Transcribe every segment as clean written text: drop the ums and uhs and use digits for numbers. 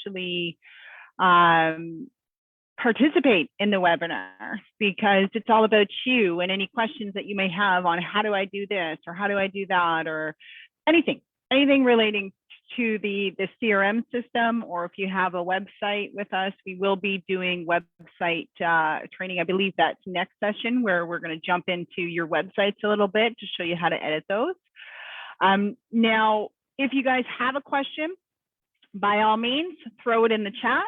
actually participate in the webinar, because it's all about you and any questions that you may have on how do I do this or how do I do that, or anything relating to the CRM system. Or if you have a website with us, we will be doing website training. I believe that's next session, where we're going to jump into your websites a little bit to show you how to edit those. Now, if you guys have a question, by all means, throw it in the chat,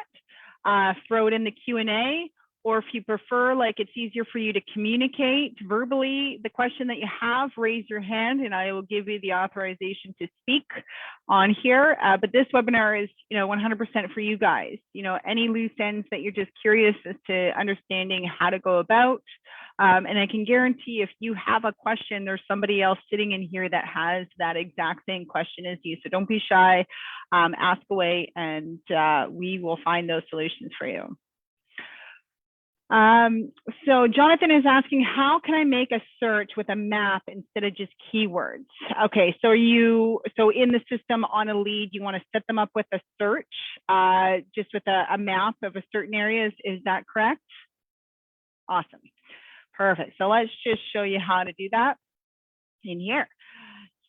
throw it in the Q&A, or if you prefer, like it's easier for you to communicate verbally the question that you have, raise your hand and I will give you the authorization to speak on here. But this webinar is, 100% for you guys. Any loose ends that you're just curious as to understanding how to go about. And I can guarantee if you have a question, there's somebody else sitting in here that has that exact same question as you. So don't be shy, ask away, and we will find those solutions for you. So Jonathan is asking, how can I make a search with a map instead of just keywords? Okay, so in the system on a lead, you want to set them up with a search, just with a map of a certain area. Is that correct? Awesome. Perfect. So let's just show you how to do that in here.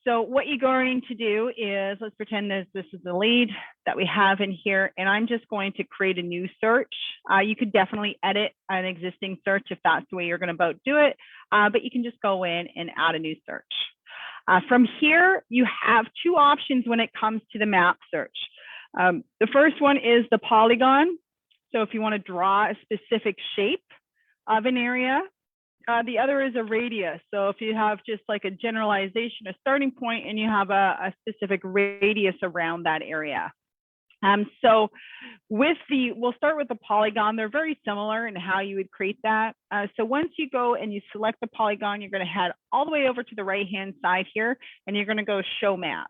So what you're going to do is, let's pretend this is the lead that we have in here, and I'm just going to create a new search. You could definitely edit an existing search if that's the way you're going to do it, but you can just go in and add a new search. From here, you have two options when it comes to the map search. The first one is the polygon. So if you want to draw a specific shape of an area, the other is a radius. So if you have just like a generalization, a starting point, and you have a specific radius around that area. So we'll start with the polygon. They're very similar in how you would create that. So once you go and you select the polygon, you're going to head all the way over to the right-hand side here, and you're going to go show map.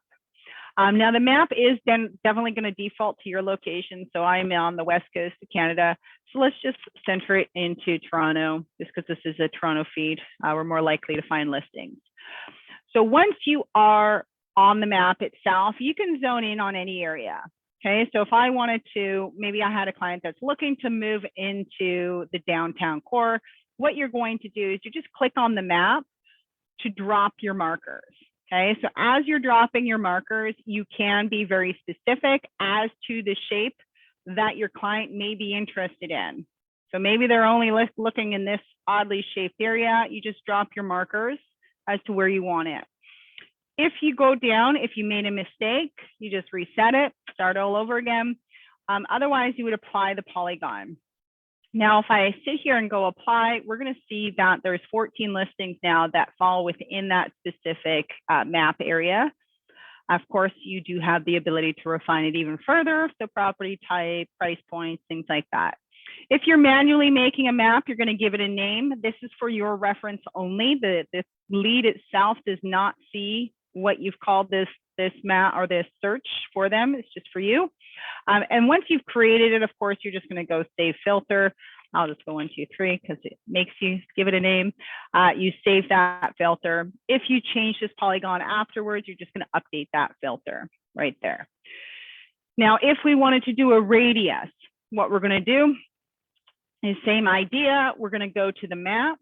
Now the map is definitely going to default to your location. So I'm on the West Coast of Canada. So let's just center it into Toronto, just because this is a Toronto feed. We're more likely to find listings. So once you are on the map itself, you can zone in on any area. Okay, so if I wanted to, maybe I had a client that's looking to move into the downtown core, what you're going to do is you just click on the map to drop your markers. Okay, so as you're dropping your markers, you can be very specific as to the shape that your client may be interested in. So maybe they're only looking in this oddly shaped area. You just drop your markers as to where you want it. If you go down, if you made a mistake, you just reset it, start all over again. Otherwise, you would apply the polygon. Now, if I sit here and go apply, we're going to see that there's 14 listings now that fall within that specific map area. Of course, you do have the ability to refine it even further, so property type, price points, things like that. If you're manually making a map, you're going to give it a name. This is for your reference only. The lead itself does not see what you've called this map or this search for them. It's just for you. And once you've created it, of course, you're just going to go save filter. I'll just go 1, 2, 3 because it makes you give it a name. You save that filter. If you change this polygon afterwards, you're just going to update that filter right there. Now, if we wanted to do a radius, what we're going to do is same idea. We're going to go to the map.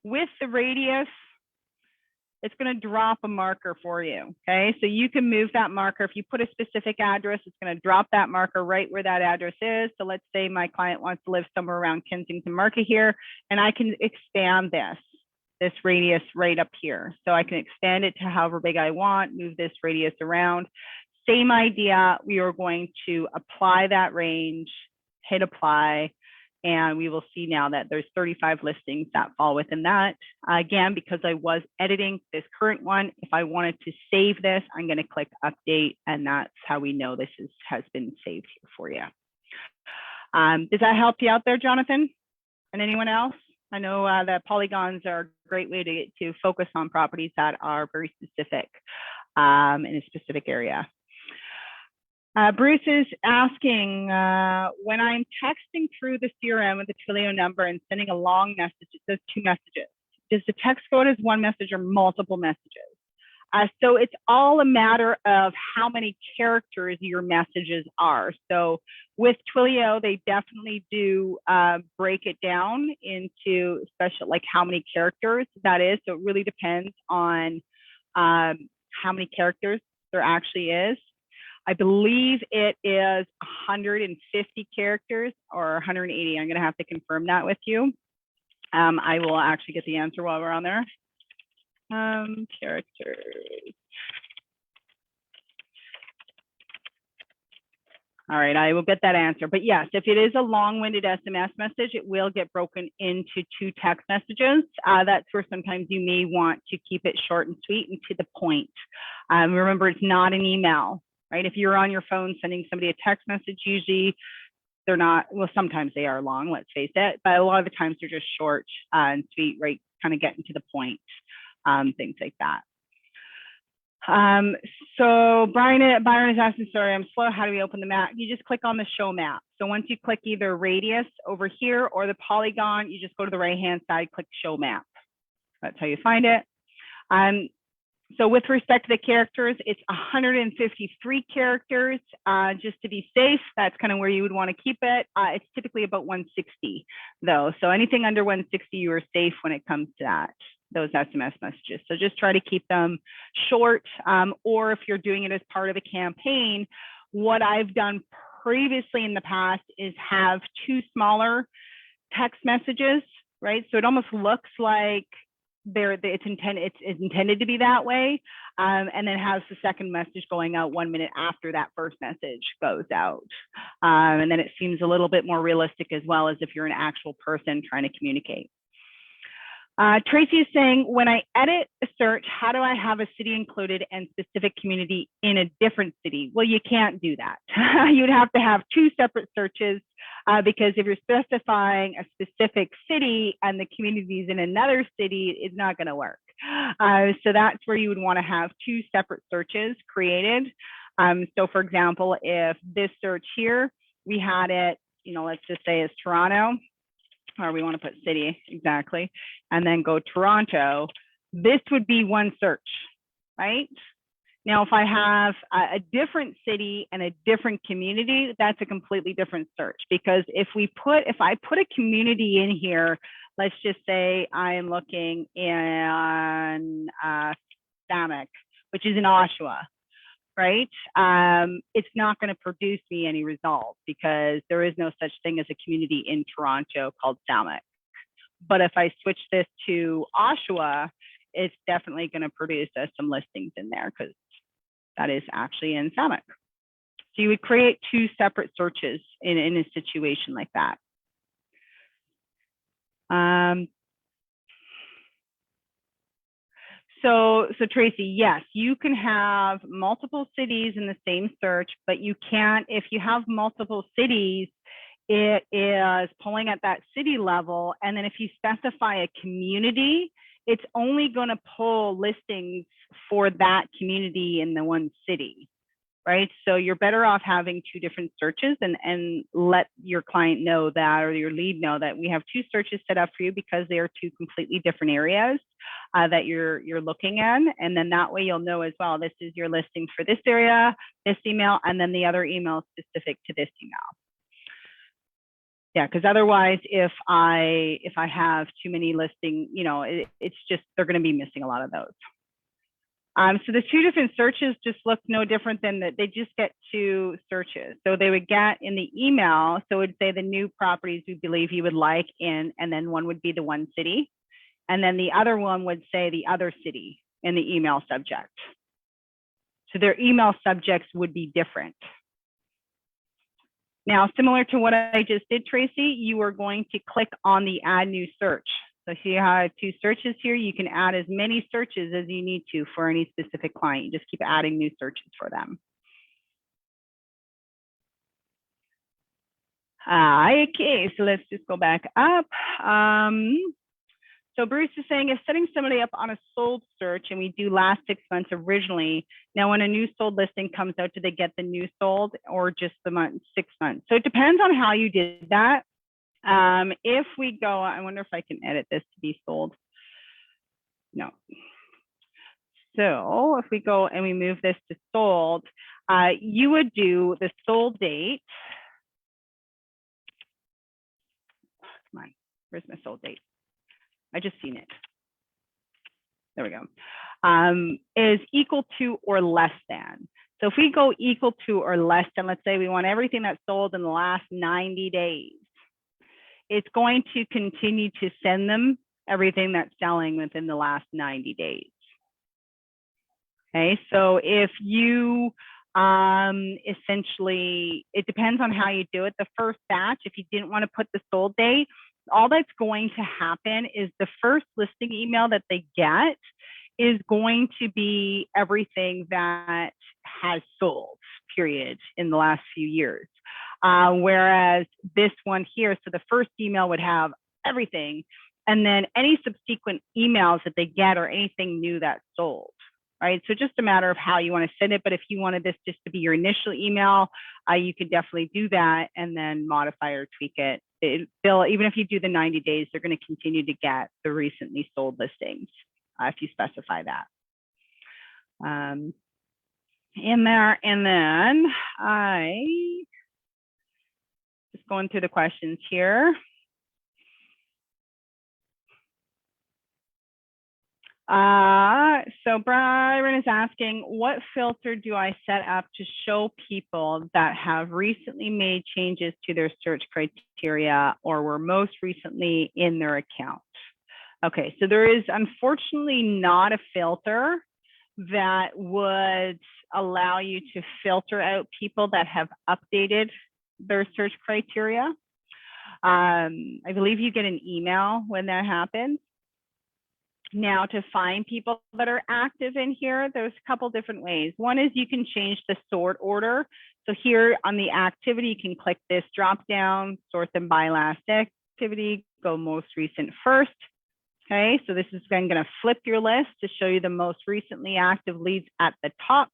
With the radius, it's going to drop a marker for you. Okay, so you can move that marker. If you put a specific address, it's going to drop that marker right where that address is. So let's say my client wants to live somewhere around Kensington Market here, and I can expand this radius right up here. So I can expand it to however big I want, move this radius around. Same idea, we are going to apply that range, hit apply, and we will see now that there's 35 listings that fall within that. Again, because I was editing this current one, if I wanted to save this, I'm going to click update, and that's how we know this has been saved here for you. Does that help you out there, Jonathan? And anyone else? I know that polygons are a great way to focus on properties that are very specific in a specific area. Bruce is asking, when I'm texting through the CRM with the Twilio number and sending a long message, it says 2 messages. Does the text go as 1 message or multiple messages? So it's all a matter of how many characters your messages are. So with Twilio, they definitely do break it down into special, like how many characters that is. So it really depends on how many characters there actually is. I believe it is 150 characters or 180. I'm going to have to confirm that with you. I will actually get the answer while we're on there. Characters. All right, I will get that answer. But yes, if it is a long-winded SMS message, it will get broken into 2 text messages. That's where sometimes you may want to keep it short and sweet and to the point. Remember, it's not an email, right? If you're on your phone sending somebody a text message, usually they're not, well, sometimes they are long, let's face it, but a lot of the times they're just short and sweet, right? Kind of getting to the point, things like that. So Byron is asking, sorry, I'm slow. How do we open the map? You just click on the show map. So once you click either radius over here or the polygon, you just go to the right-hand side, click show map. That's how you find it. So with respect to the characters, it's 153 characters. Just to be safe, that's kind of where you would want to keep it. It's typically about 160 though. So anything under 160, you are safe when it comes to that, those SMS messages. So just try to keep them short, or if you're doing it as part of a campaign, what I've done previously in the past is have 2 smaller text messages, right? So it almost looks like it's intended to be that way, and then has the second message going out 1 minute after that first message goes out, and then it seems a little bit more realistic as well as if you're an actual person trying to communicate. Tracy is saying, when I edit a search, how do I have a city included and specific community in a different city? Well, you can't do that. You'd have to have 2 separate searches, because if you're specifying a specific city and the community is in another city, it's not going to work. So that's where you would want to have 2 separate searches created. So for example, if this search here, we had it, let's just say it's Toronto, or we want to put city, exactly, and then go Toronto, this would be one search, right? Now, if I have a different city and a different community, that's a completely different search, because if I put a community in here, let's just say I am looking in Samak, which is in Oshawa, right? It's not going to produce me any results because there is no such thing as a community in Toronto called Samak. But if I switch this to Oshawa, it's definitely going to produce some listings in there because that is actually in Samak. So you would create 2 separate searches in a situation like that. So Tracy, yes, you can have multiple cities in the same search, but you can't, if you have multiple cities, it is pulling at that city level. And then if you specify a community, it's only going to pull listings for that community in the one city, right? So you're better off having 2 different searches and let your client know that, or your lead know that we have 2 searches set up for you because they are 2 completely different areas that you're looking at. And then that way you'll know as well, this is your listing for this area, this email, and then the other email specific to this email. Yeah, because otherwise, if I have too many listing, it's just, they're going to be missing a lot of those. So the 2 different searches just look no different than that. They just get 2 searches. So they would get in the email, so it would say the new properties we believe you would like in, and then one would be the one city. And then the other one would say the other city in the email subject. So their email subjects would be different. Now, similar to what I just did, Tracy, you are going to click on the add new search. So if you have 2 searches here, you can add as many searches as you need to for any specific client. You just keep adding new searches for them. Okay, so let's just go back up. So Bruce is saying, if setting somebody up on a sold search and we do last 6 months originally, now when a new sold listing comes out, do they get the new sold or just the 6 months? So it depends on how you did that. If we go, I wonder if I can edit this to be sold. No. So if we go and we move this to sold, you would do the sold date. Come on, where's my sold date? I just seen it. There we go. Is equal to or less than. So if we go equal to or less than, let's say we want everything that's sold in the last 90 days, it's going to continue to send them everything that's selling within the last 90 days. Okay, so if you essentially, it depends on how you do it. The first batch, if you didn't want to put the sold date, all that's going to happen is the first listing email that they get is going to be everything that has sold, period, in the last few years. Whereas this one here, so the first email would have everything, and then any subsequent emails that they get are anything new that's sold, right? So just a matter of how you want to send it. But if you wanted this just to be your initial email, you could definitely do that and then modify or tweak it. They'll, even if you do the 90 days, they're going to continue to get the recently sold listings if you specify that. In there, and then I just going through the questions here. So Byron is asking, what filter do I set up to show people that have recently made changes to their search criteria or were most recently in their account? Okay, so there is unfortunately not a filter that would allow you to filter out people that have updated their search criteria. I believe you get an email when that happens. Now, to find people that are active in here, there's a couple different ways. One is you can change the sort order. So here on the activity, you can click this drop down, sort them by last activity, go most recent first. Okay, so this is then going to flip your list to show you the most recently active leads at the top.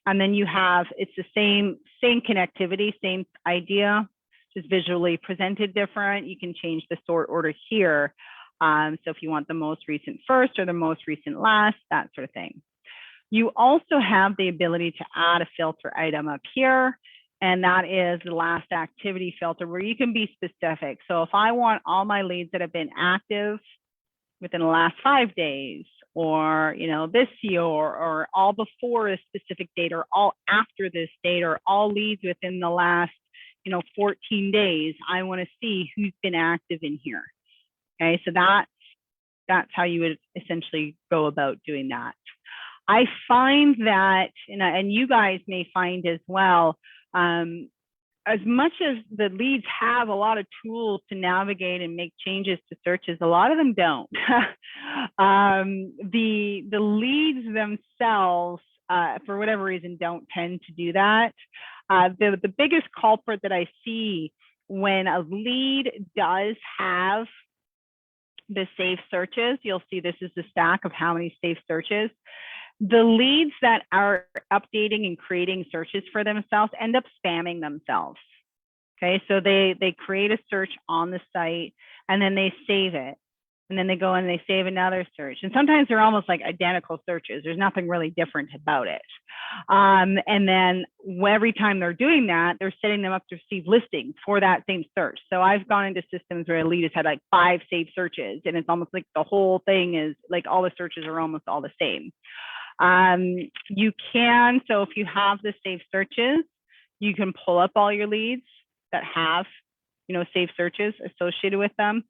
And then you have, it's the same connectivity, same idea, just visually presented different. You can change the sort order here. So if you want the most recent first or the most recent last, that sort of thing. You also have the ability to add a filter item up here, and that is the last activity filter where you can be specific. So if I want all my leads that have been active within the last 5 days, or this year, or all before a specific date, or all after this date, or all leads within the last 14 days, I want to see who's been active in here. Okay, so that's how you would essentially go about doing that. I find that, and you guys may find as well, as much as the leads have a lot of tools to navigate and make changes to searches, a lot of them don't. The leads themselves, for whatever reason, don't tend to do that. The biggest culprit that I see when a lead does have the saved searches, you'll see this is the stack of how many saved searches. The leads that are updating and creating searches for themselves end up spamming themselves. Okay, so they create a search on the site and then they save it. And then they go and they save another search. And sometimes they're almost like identical searches. There's nothing really different about it. And then every time they're doing that, they're setting them up to receive listings for that same search. So I've gone into systems where a lead has had like 5 saved searches, and it's almost like the whole thing is like all the searches are almost all the same. You can, so if you have the saved searches, you can pull up all your leads that have, saved searches associated with them.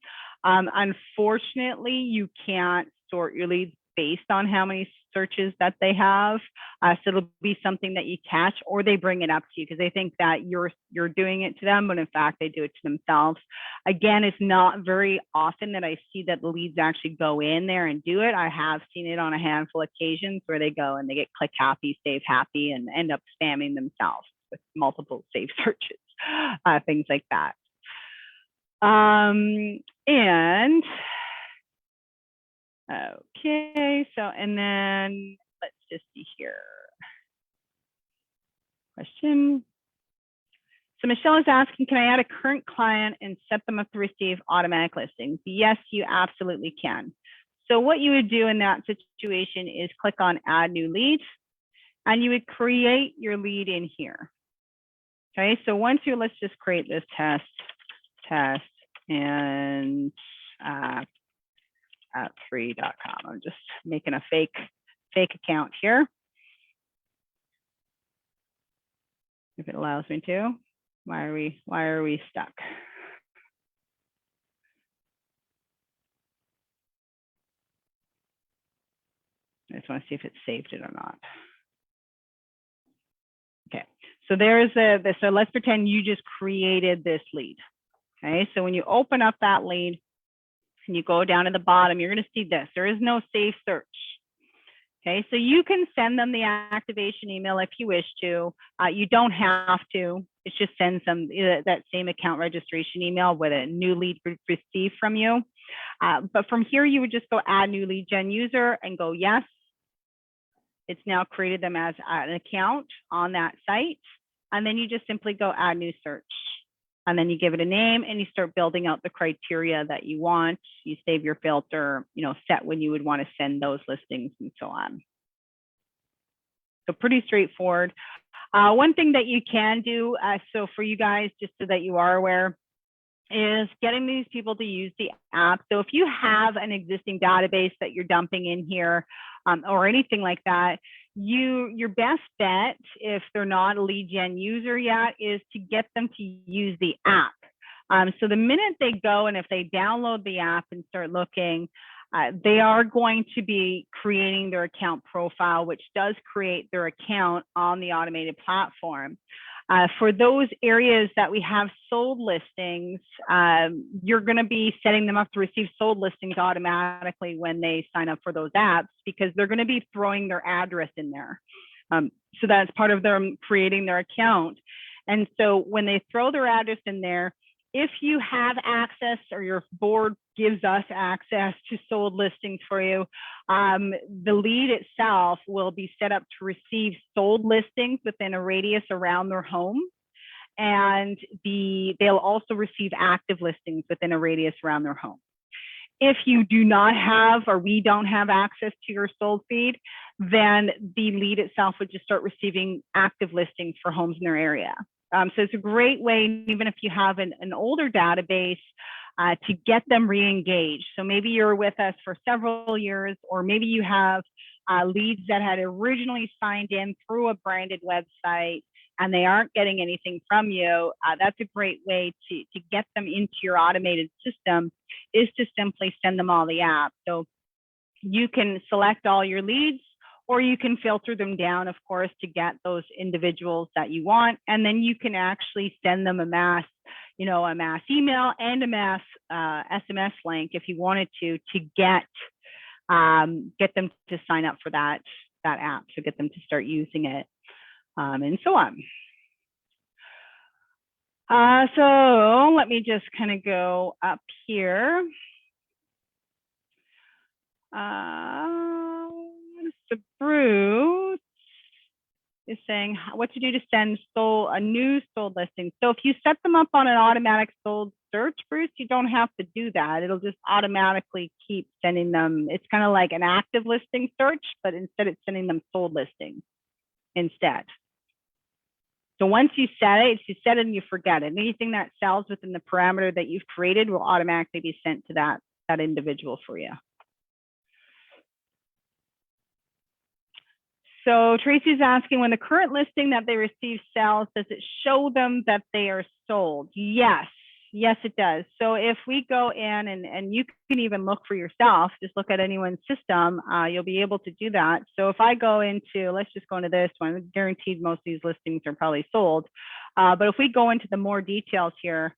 Unfortunately, you can't sort your leads based on how many searches that they have. So it'll be something that you catch, or they bring it up to you because they think that you're doing it to them, but in fact, they do it to themselves. Again, it's not very often that I see that the leads actually go in there and do it. I have seen it on a handful of occasions where they go and they get click happy, save happy, and end up spamming themselves with multiple saved searches, things like that. And okay, so, and then let's just see here. Question. So Michelle is asking, can I add a current client and set them up to receive automatic listings? Yes, you absolutely can. So what you would do in that situation is click on add new lead, and you would create your lead in here. Okay, so once you, let's just create this test and at free.com. I'm just making a fake account here, if it allows me to. Why are we stuck? I just want to see if it saved it or not. Okay, so there's so let's pretend you just created this lead. Okay, so when you open up that lead and you go down to the bottom, you're going to see this. There is no save search. Okay, so you can send them the activation email if you wish to. You don't have to. It just sends them that same account registration email with a new lead received from you. But from here, you would just go add new lead gen user and go yes. It's now created them as an account on that site. And then you just simply go add new search. And then you give it a name and you start building out the criteria that you want. You save your filter, set when you would want to send those listings and so on. So pretty straightforward. One thing that you can do, so for you guys, just so that you are aware, is getting these people to use the app. So if you have an existing database that you're dumping in here or anything like that, your best bet, if they're not a lead gen user yet, is to get them to use the app. So the minute they go and if they download the app and start looking, they are going to be creating their account profile, which does create their account on the automated platform. For those areas that we have sold listings, you're going to be setting them up to receive sold listings automatically when they sign up for those apps, because they're going to be throwing their address in there. So that's part of them creating their account. And so when they throw their address in there, if you have access or your board gives us access to sold listings for you, the lead itself will be set up to receive sold listings within a radius around their home. And they'll also receive active listings within a radius around their home. If you do not have, or we don't have access to your sold feed, then the lead itself would just start receiving active listings for homes in their area. So it's a great way, even if you have an older database, to get them re-engaged. So maybe you're with us for several years, or maybe you have leads that had originally signed in through a branded website and they aren't getting anything from you. That's a great way to get them into your automated system, is to simply send them all the app. So you can select all your leads, or you can filter them down, of course, to get those individuals that you want. And then you can actually send them a mass email and a mass SMS link if you wanted to get them to sign up for that app, so get them to start using it, and so on. So let me just kind of go up here. So Bruce is saying what to do to send a new sold listing. So if you set them up on an automatic sold search, Bruce, you don't have to do that. It'll just automatically keep sending them. It's kind of like an active listing search, but instead it's sending them sold listings instead. So once you set it, if you set it and you forget it, anything that sells within the parameter that you've created will automatically be sent to that individual for you. So Tracy's asking, when the current listing that they receive sells, does it show them that they are sold? Yes, it does. So if we go in and you can even look for yourself, just look at anyone's system, you'll be able to do that. So if I go into, let's just go into this one, guaranteed most of these listings are probably sold. But if we go into the more details here,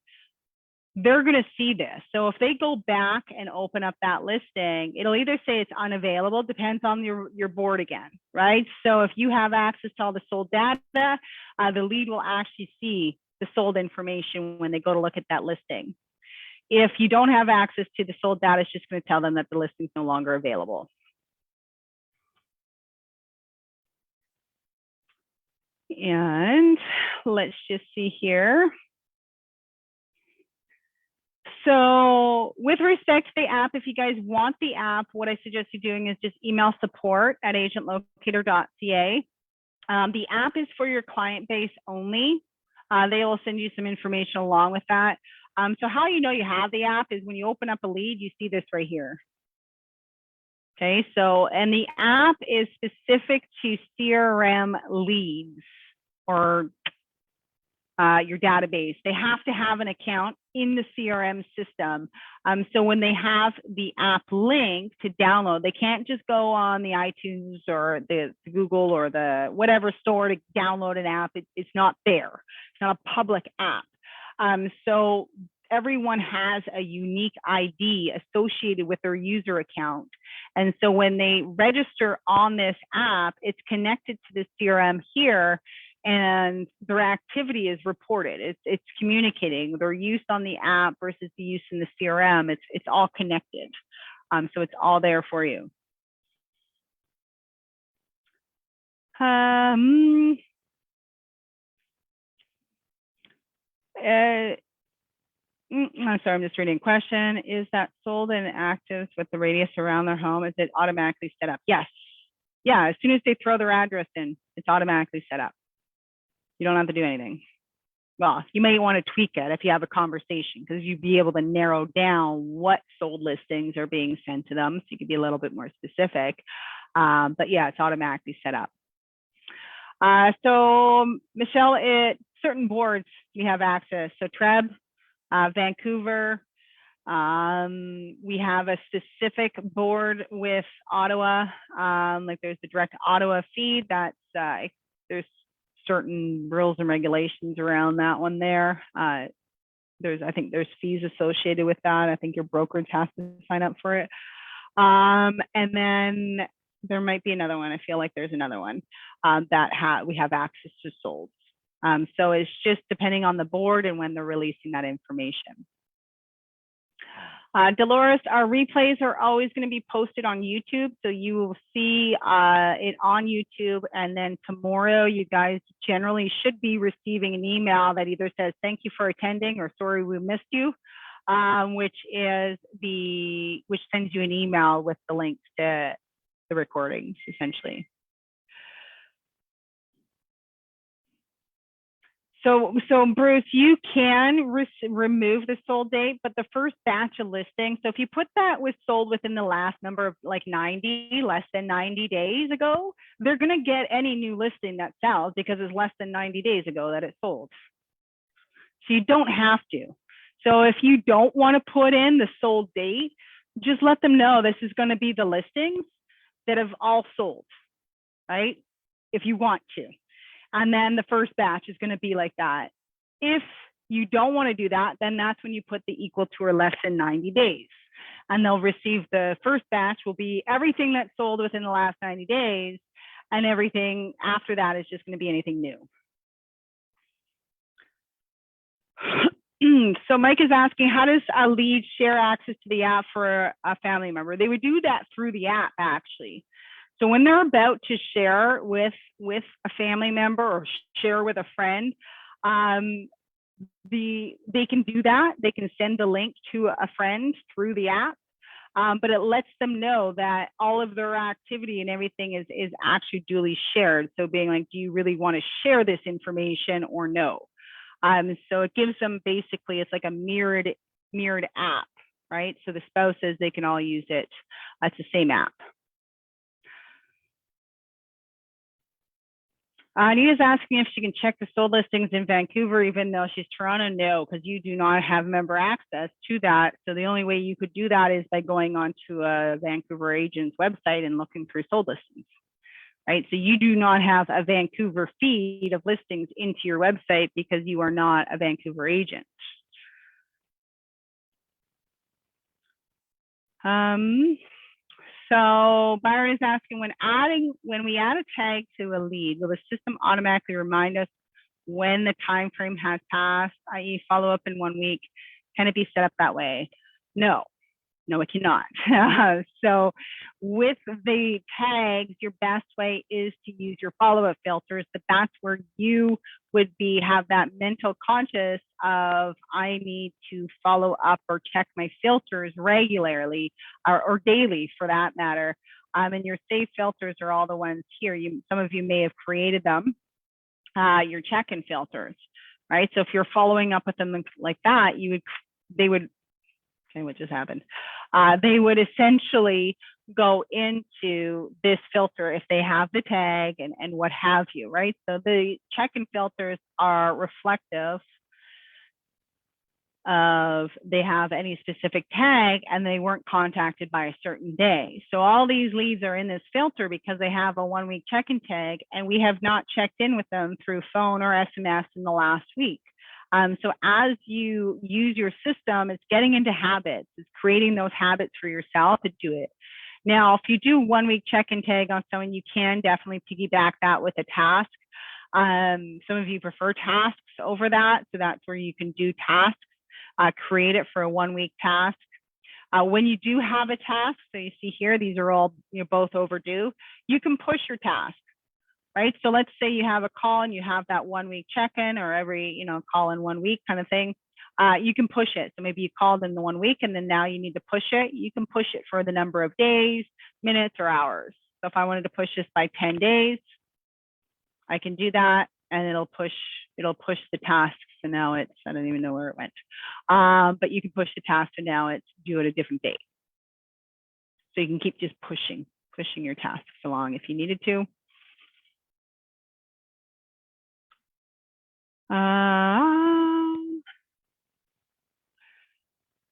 they're going to see this. So if they go back and open up that listing, it'll either say it's unavailable, depends on your board again, right? So if you have access to all the sold data, the lead will actually see the sold information when they go to look at that listing. If you don't have access to the sold data, it's just going to tell them that the listing is no longer available. And let's just see here. So with respect to the app, if you guys want the app, what I suggest you doing is just email support@agentlocator.ca. The app is for your client base only. They will send you some information along with that. So how you know you have the app is when you open up a lead, you see this right here. Okay, so, and the app is specific to CRM leads or your database. They have to have an account in the CRM system. So when they have the app link to download, they can't just go on the iTunes or the Google or the whatever store to download an app. It's not there. It's not a public app. So everyone has a unique ID associated with their user account. And so when they register on this app, it's connected to the CRM here, and their activity is reported. It's communicating their use on the app versus the use in the CRM. It's all connected. So it's all there for you. I'm sorry, I'm just reading a question. Is that sold in actives with the radius around their home? Is it automatically set up? Yes. Yeah, as soon as they throw their address in, it's automatically set up. You don't have to do anything. Well, you may want to tweak it if you have a conversation, because you'd be able to narrow down what sold listings are being sent to them. So you could be a little bit more specific. But yeah, it's automatically set up. So Michelle, certain boards you have access. So Treb, Vancouver, we have a specific board with Ottawa. Like there's the direct Ottawa feed. That's there's certain rules and regulations around that one there. I think there's fees associated with that. I think your brokerage has to sign up for it. And then there might be another one. I feel like there's another one that we have access to sold. So it's just depending on the board and when they're releasing that information. Dolores, our replays are always going to be posted on YouTube. So you will see it on YouTube. And then tomorrow, you guys generally should be receiving an email that either says, thank you for attending or sorry, we missed you, which sends you an email with the links to the recordings, essentially. So Bruce, you can remove the sold date, but the first batch of listings, so if you put that was sold within the last number of like less than 90 days ago, they're going to get any new listing that sells because it's less than 90 days ago that it sold. So you don't have to. So if you don't want to put in the sold date, just let them know this is going to be the listings that have all sold, right? If you want to. And then the first batch is going to be like that. If you don't want to do that, then that's when you put the equal to or less than 90 days. And they'll receive the first batch will be everything that's sold within the last 90 days. And everything after that is just going to be anything new. So Mike is asking, how does a lead share access to the app for a family member? They would do that through the app, actually. So when they're about to share with a family member or share with a friend, they can do that. They can send the link to a friend through the app, but it lets them know that all of their activity and everything is actually duly shared. So being like, do you really want to share this information or no? So it gives them basically, it's like a mirrored app, right? So the spouses, they can all use it. It's the same app. Anita's asking if she can check the sold listings in Vancouver, even though she's Toronto. No, because you do not have member access to that. So the only way you could do that is by going onto a Vancouver agent's website and looking through sold listings, right? So you do not have a Vancouver feed of listings into your website because you are not a Vancouver agent. So Byron is asking, when we add a tag to a lead, will the system automatically remind us when the time frame has passed, i.e. follow up in 1 week? Can it be set up that way? No. No, it cannot. So with the tags, your best way is to use your follow-up filters, but that's where you would have that mental conscious of, I need to follow up or check my filters regularly or daily for that matter. And your save filters are all the ones here. Some of you may have created them, your check-in filters, right? So if you're following up with them like that, they would, okay, what just happened? They would essentially go into this filter if they have the tag and what have you, right? So the check-in filters are reflective of they have any specific tag and they weren't contacted by a certain day. So all these leads are in this filter because they have a 1-week check-in tag and we have not checked in with them through phone or SMS in the last week. So as you use your system, it's getting into habits. It's creating those habits for yourself to do it. Now, if you do 1-week check-in tag on someone, you can definitely piggyback that with a task. Some of you prefer tasks over that. So that's where you can do tasks, create it for a 1-week task. When you do have a task, so you see here, these are all, you're both overdue, you can push your task. Right. So let's say you have a call and you have that 1-week check-in or every, call in 1 week kind of thing. You can push it. So maybe you called in the 1 week and then now you need to push it. You can push it for the number of days, minutes, or hours. So if I wanted to push this by 10 days, I can do that and it'll push the task. So now I don't even know where it went. But you can push the task and now it's due at a different date. So you can keep just pushing your tasks along if you needed to.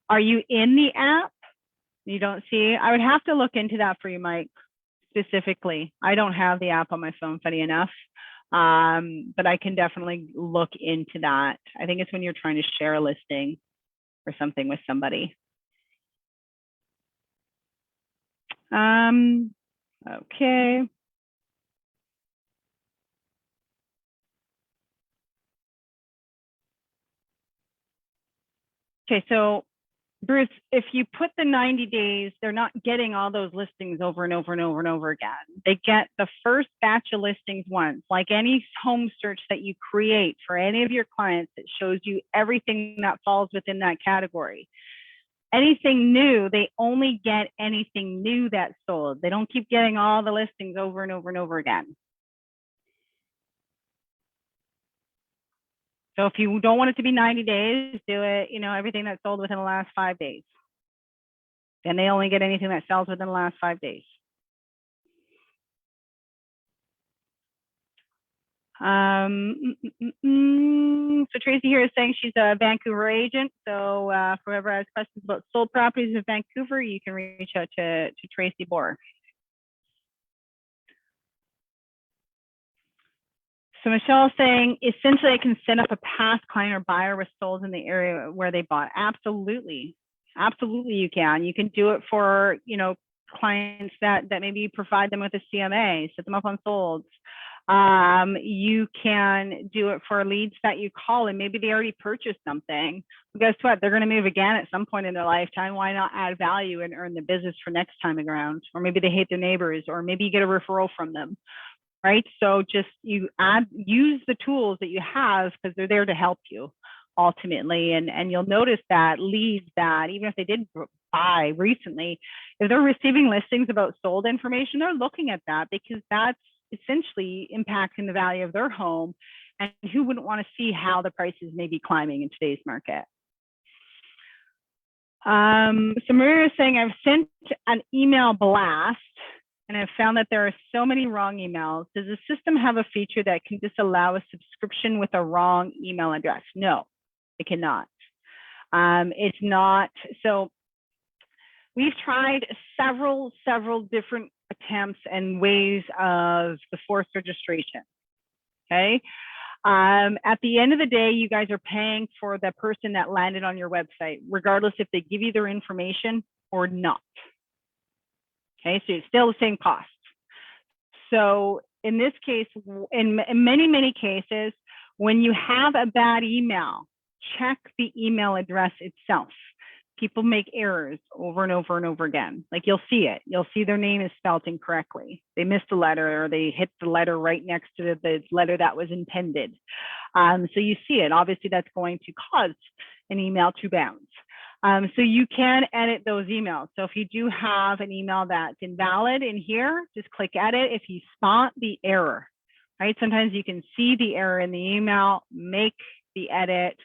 Are you in the app? You don't see? I would have to look into that for you, Mike, specifically. I don't have the app on my phone, funny enough, but I can definitely look into that. I think it's when you're trying to share a listing or something with somebody. Okay. Okay, so Bruce, if you put the 90 days, they're not getting all those listings over and over and over and over again. They get the first batch of listings once, like any home search that you create for any of your clients, it shows you everything that falls within that category. Anything new, they only get anything new that's sold. They don't keep getting all the listings over and over and over again. So if you don't want it to be 90 days, do it, everything that's sold within the last 5 days. And they only get anything that sells within the last 5 days. So Tracy here is saying she's a Vancouver agent. So for whoever has questions about sold properties in Vancouver, you can reach out to Tracy Bohr. So Michelle is saying, essentially, I can set up a past client or buyer with sold in the area where they bought. Absolutely. Absolutely, you can. You can do it for, clients that maybe you provide them with a CMA, set them up on solds. You can do it for leads that you call and maybe they already purchased something. But guess what? They're going to move again at some point in their lifetime. Why not add value and earn the business for next time around? Or maybe they hate their neighbors, or maybe you get a referral from them. Right? So just use the tools that you have because they're there to help you ultimately. And you'll notice that leads that even if they did buy recently, if they're receiving listings about sold information, they're looking at that because that's essentially impacting the value of their home. And who wouldn't want to see how the prices may be climbing in today's market? So Maria is saying, I've sent an email blast and I've found that there are so many wrong emails. Does the system have a feature that can disallow a subscription with a wrong email address? No, it cannot. It's not. So we've tried several different attempts and ways of the forced registration. Okay. At the end of the day, you guys are paying for the person that landed on your website, regardless if they give you their information or not. Okay, so it's still the same cost. So in this case, in many cases, when you have a bad email, check the email address itself. people make errors over and over and over again. Like you'll see it. You'll see their name is spelled incorrectly. They missed a letter or they hit the letter right next to the letter that was intended. So you see it. Obviously, that's going to cause an email to bounce. So you can edit those emails. So if you do have an email that's invalid in here, just click edit. If you spot the error, right? Sometimes you can see the error in the email, make the edit,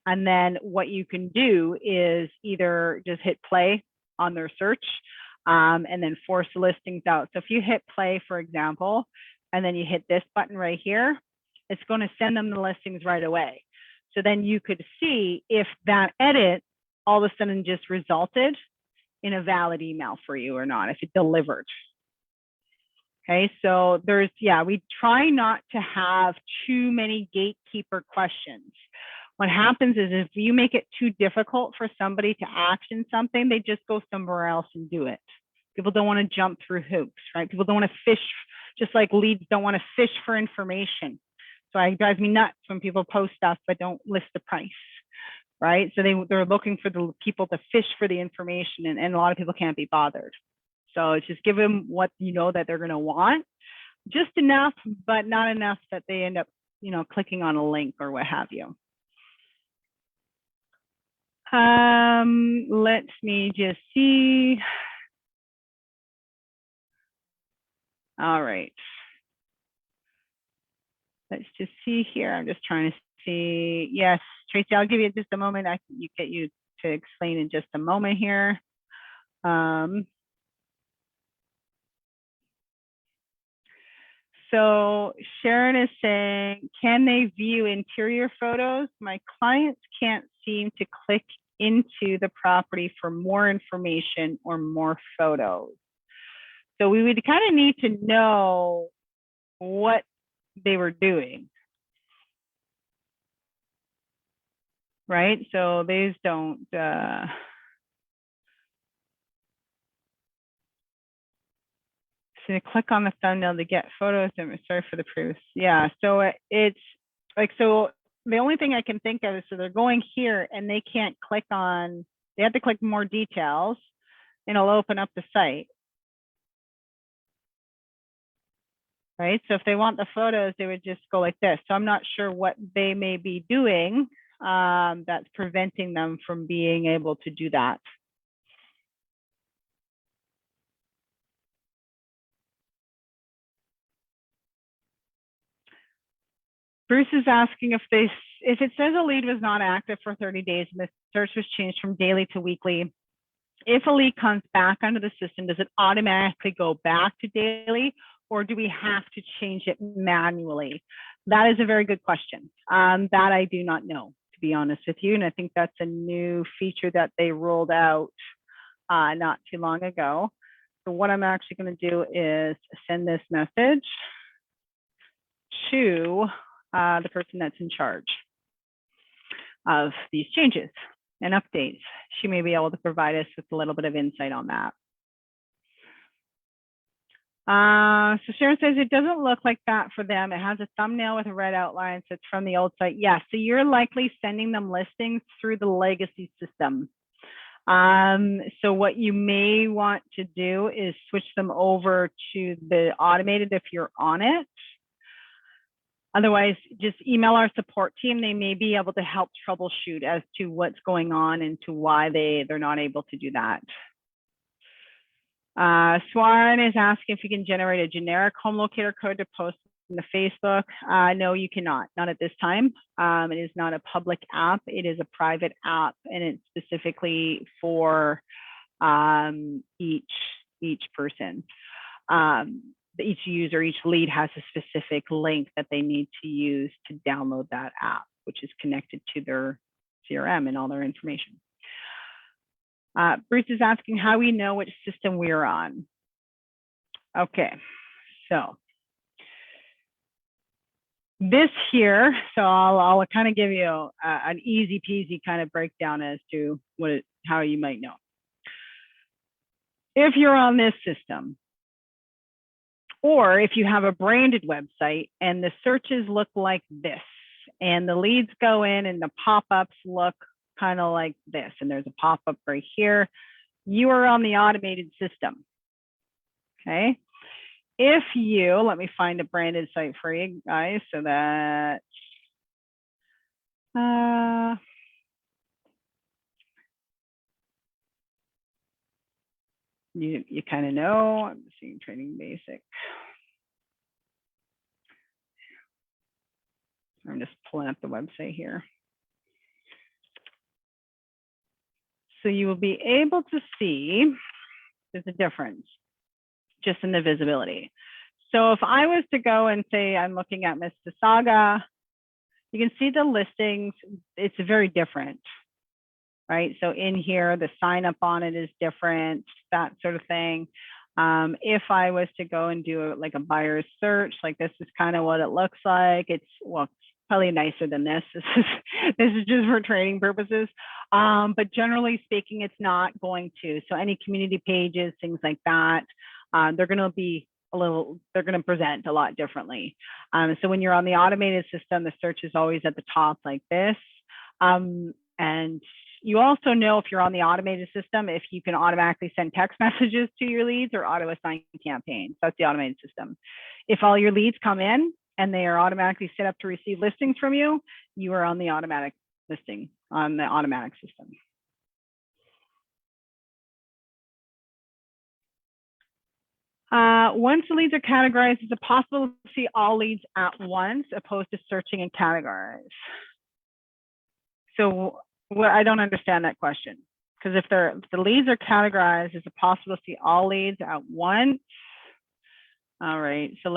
and then what you can do is either just hit play on their search and then force the listings out. So if you hit play, for example, and then you hit this button right here, it's going to send them the listings right away. So then you could see if that edit all of a sudden just resulted in a valid email for you or not, if it delivered. Okay, so there's, yeah, we try not to have too many gatekeeper questions. What happens is if you make it too difficult for somebody to action something, they just go somewhere else and do it. People don't want to jump through hoops, right? People don't want to fish, just like leads don't want to fish for information. So it drives me nuts when people post stuff but don't list the price, right? So they're looking for the people to fish for the information, and a lot of people can't be bothered. So it's just give them what you know that they're going to want, just enough, but not enough that they end up, you know, clicking on a link or what have you. Let me just see. All right. Let's just see here. I'm just trying to see. Yes, Tracy, I'll give you just a moment. I can get you to explain in just a moment here. So Sharon is saying, can they view interior photos? My clients can't seem to click into the property for more information or more photos. So we would kind of need to know what they were doing, right? So these don't, so you click on the thumbnail to get photos. I'm sorry for the proofs. Yeah, so it's like, so the only thing I can think of is, so they're going here and they can't click on, they have to click more details and it'll open up the site. Right, so if they want the photos, they would just go like this. So I'm not sure what they may be doing that's preventing them from being able to do that. Bruce is asking if it says a lead was not active for 30 days and the search was changed from daily to weekly, if a lead comes back onto the system, does it automatically go back to daily, or do we have to change it manually? That is a very good question. That I do not know, to be honest with you. And I think that's a new feature that they rolled out not too long ago. So what I'm actually going to do is send this message to the person that's in charge of these changes and updates. She may be able to provide us with a little bit of insight on that. So Sharon says it doesn't look like that for them. It has a thumbnail with a red outline, so it's from the old site. Yes, so you're likely sending them listings through the legacy system. So what you may want to do is switch them over to the automated if you're on it. Otherwise, just email our support team. They may be able to help troubleshoot as to what's going on and to why they're not able to do that. Swarn is asking if you can generate a generic home locator code to post in the Facebook. No, you cannot, not at this time. It is not a public app. It is a private app, and it's specifically for each person. Each user, each lead has a specific link that they need to use to download that app, which is connected to their CRM and all their information. Bruce is asking how we know which system we're on. Okay, so this here, so I'll kind of give you an easy peasy kind of breakdown as to how you might know. If you're on this system, or if you have a branded website and the searches look like this, and the leads go in and the pop-ups look kind of like this, and there's a pop-up right here. You are on the automated system. Okay. If you, let me find a branded site for you guys so that you kind of know. I'm seeing Training Basic. I'm just pulling up the website here. So you will be able to see there's a difference just in the visibility. So if I was to go and say I'm looking at Mississauga, you can see the listings. It's very different, right? So in here, the sign up on it is different, that sort of thing. If I was to go and do like a buyer's search, like this is kind of what it looks like. It's, well, probably nicer than this. This is just for training purposes. But generally speaking, it's not going to. So any community pages, things like that, they're going to be they're going to present a lot differently. So when you're on the automated system, the search is always at the top like this. And you also know if you're on the automated system, if you can automatically send text messages to your leads or auto assign campaigns. That's the automated system. If all your leads come in and they are automatically set up to receive listings from you, you are on the automatic listing, on the automatic system. Once the leads are categorized, is it possible to see all leads at once opposed to searching and categorize? So I don't understand that question. Because if the leads are categorized, is it possible to see all leads at once? All right, so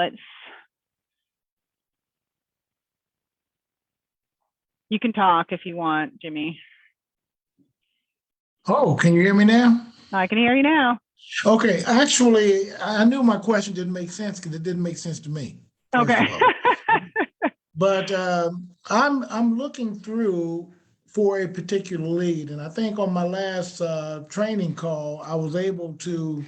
you can talk if you want, Jimmy. Oh, can you hear me now? I can hear you now. Okay, actually, I knew my question didn't make sense because it didn't make sense to me. Okay. But I'm looking through for a particular lead, and I think on my last training call, I was able to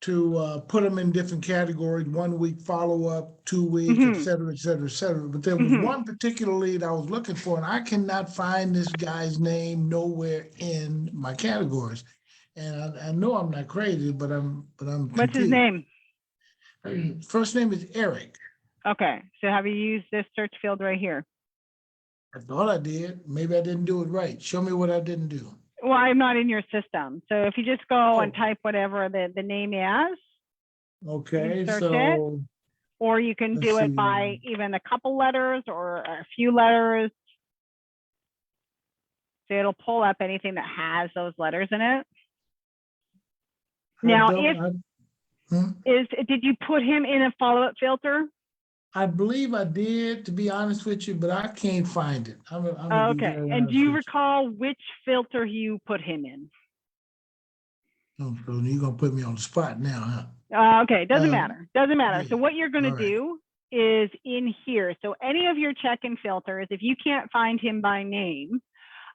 put them in different categories: 1 week follow-up, 2 week, et cetera, et cetera, et cetera. But there was one particular lead I was looking for, and I cannot find this guy's name nowhere in my categories. And I know I'm not crazy, but I'm confused. What's his name? First name is Eric. Okay, so have you used this search field right here? I thought I did. Maybe I didn't do it right. Show me what I didn't do. Well, I'm not in your system. So if you just go and type whatever the name is, okay, search so it, or you can do it by even a couple letters or a few letters. So it'll pull up anything that has those letters in it. Now, did you put him in a follow-up filter? I believe I did, to be honest with you, but I can't find it. Okay. And do you recall which filter you put him in? Oh, so you're going to put me on the spot now, huh? Okay. Doesn't matter. Doesn't matter. Yeah. So what you're going to do is in here. So any of your check-in filters, if you can't find him by name,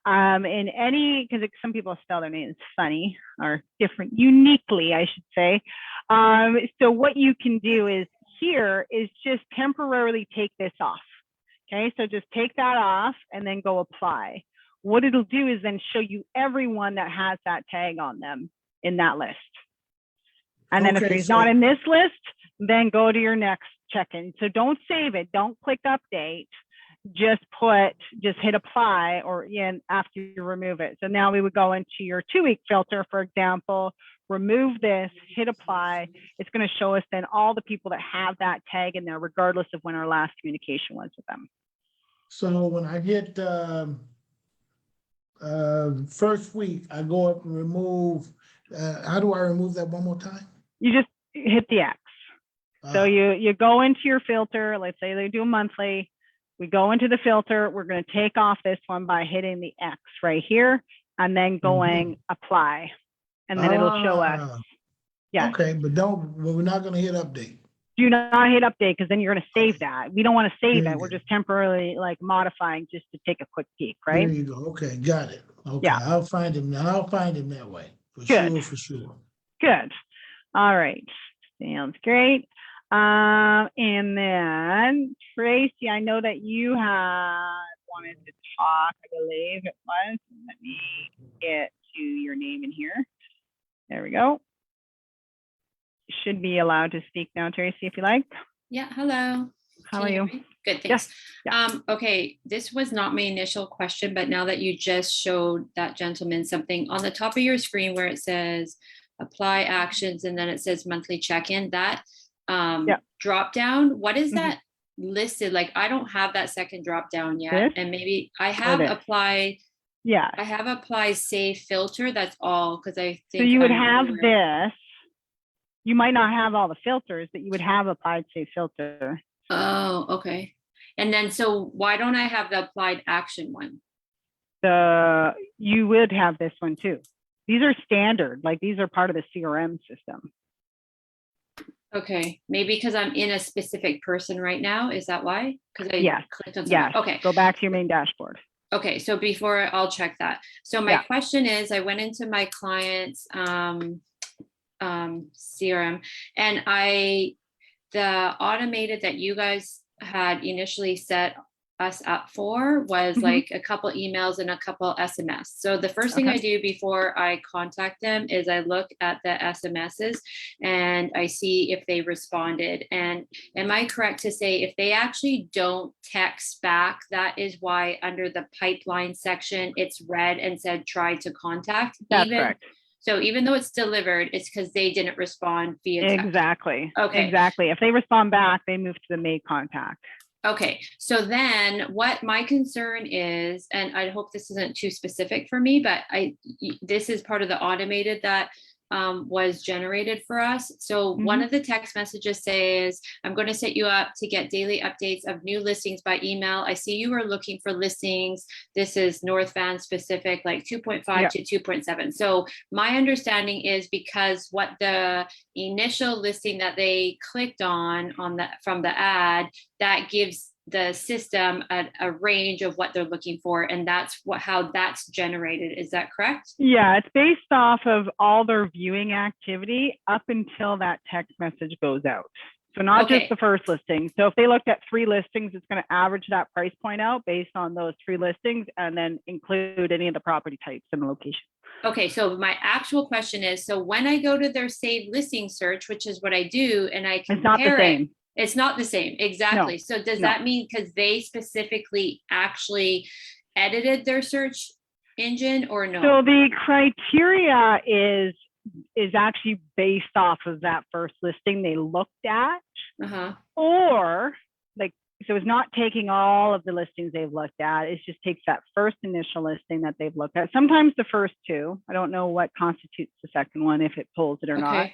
in any, because some people spell their names funny or different, uniquely, I should say. So what you can do is here is just temporarily take this off. Okay, so just take that off and then go apply. What it'll do is then show you everyone that has that tag on them in that list. And then if he's not in this list, then go to your next check-in. So don't save it. Don't click update. Just hit apply, or after you remove it. So now we would go into your 2 week filter, for example, remove this, hit apply. It's going to show us then all the people that have that tag in there, regardless of when our last communication was with them. So when I hit first week, I go up and remove. How do I remove that one more time? You just hit the X. So you go into your filter. Let's say they do a monthly. We go into the filter. We're going to take off this one by hitting the X right here and then going apply. And then it'll show us. Yeah. Okay, but we're not going to hit update. Do not hit update, because then you're going to save that. We don't want to save it. We're just temporarily modifying just to take a quick peek, right? There you go. Okay, got it. Okay, yeah. I'll find him that way. For sure. Good. All right. Sounds great. And then Tracy, I know that you had wanted to talk, I believe it was. Let me get to your name in here. There we go. You should be allowed to speak now, Tracy, if you like. Yeah, hello. How are you? Good, thanks. Yeah. Okay, this was not my initial question, but now that you just showed that gentleman something on the top of your screen where it says apply actions and then it says monthly check-in, that drop down, what is that listed? Like, I don't have that second drop down yet. And maybe I have applied. Yeah. I have applied save filter. That's all, because I think so you would have this. You might not have all the filters, but you would have applied save filter. Oh, okay. And then, so why don't I have the applied action one? You would have this one too. These are standard, like these are part of the CRM system. Okay, maybe because I'm in a specific person right now. Is that why? Because I clicked on something. Okay. Go back to your main dashboard. Okay, so before I'll check that. So my question is, I went into my client's CRM, and the automated that you guys had initially set us up for was like a couple emails and a couple SMS. So the first thing I do before I contact them is I look at the SMSs and I see if they responded. And am I correct to say if they actually don't text back, that is why under the pipeline section, it's red and said try to contact? That's correct. So even though it's delivered, it's because they didn't respond via text. Exactly. Okay. Exactly. If they respond back, they move to the made contact. Okay. So then what my concern is, and I hope this isn't too specific for me, but this is part of the automated that was generated for us. So one of the text messages says, I'm going to set you up to get daily updates of new listings by email. I see you are looking for listings. This is North Van specific, like 2.5 to 2.7. So my understanding is because what the initial listing that they clicked on from the ad, that gives the system a range of what they're looking for, and that's how that's generated. Is that correct? Yeah, it's based off of all their viewing activity up until that text message goes out. So not just the first listing. So if they looked at 3 listings, it's going to average that price point out based on those 3 listings and then include any of the property types and the location. Okay, so my actual question is, so when I go to their saved listing search, which is what I do, and I compare it's not the same. It's not the same. Exactly. No, so does that mean because they specifically actually edited their search engine or no? So the criteria is actually based off of that first listing they looked at, or like, so it's not taking all of the listings they've looked at. It just takes that first initial listing that they've looked at. Sometimes the first 2. I don't know what constitutes the second one, if it pulls it or not.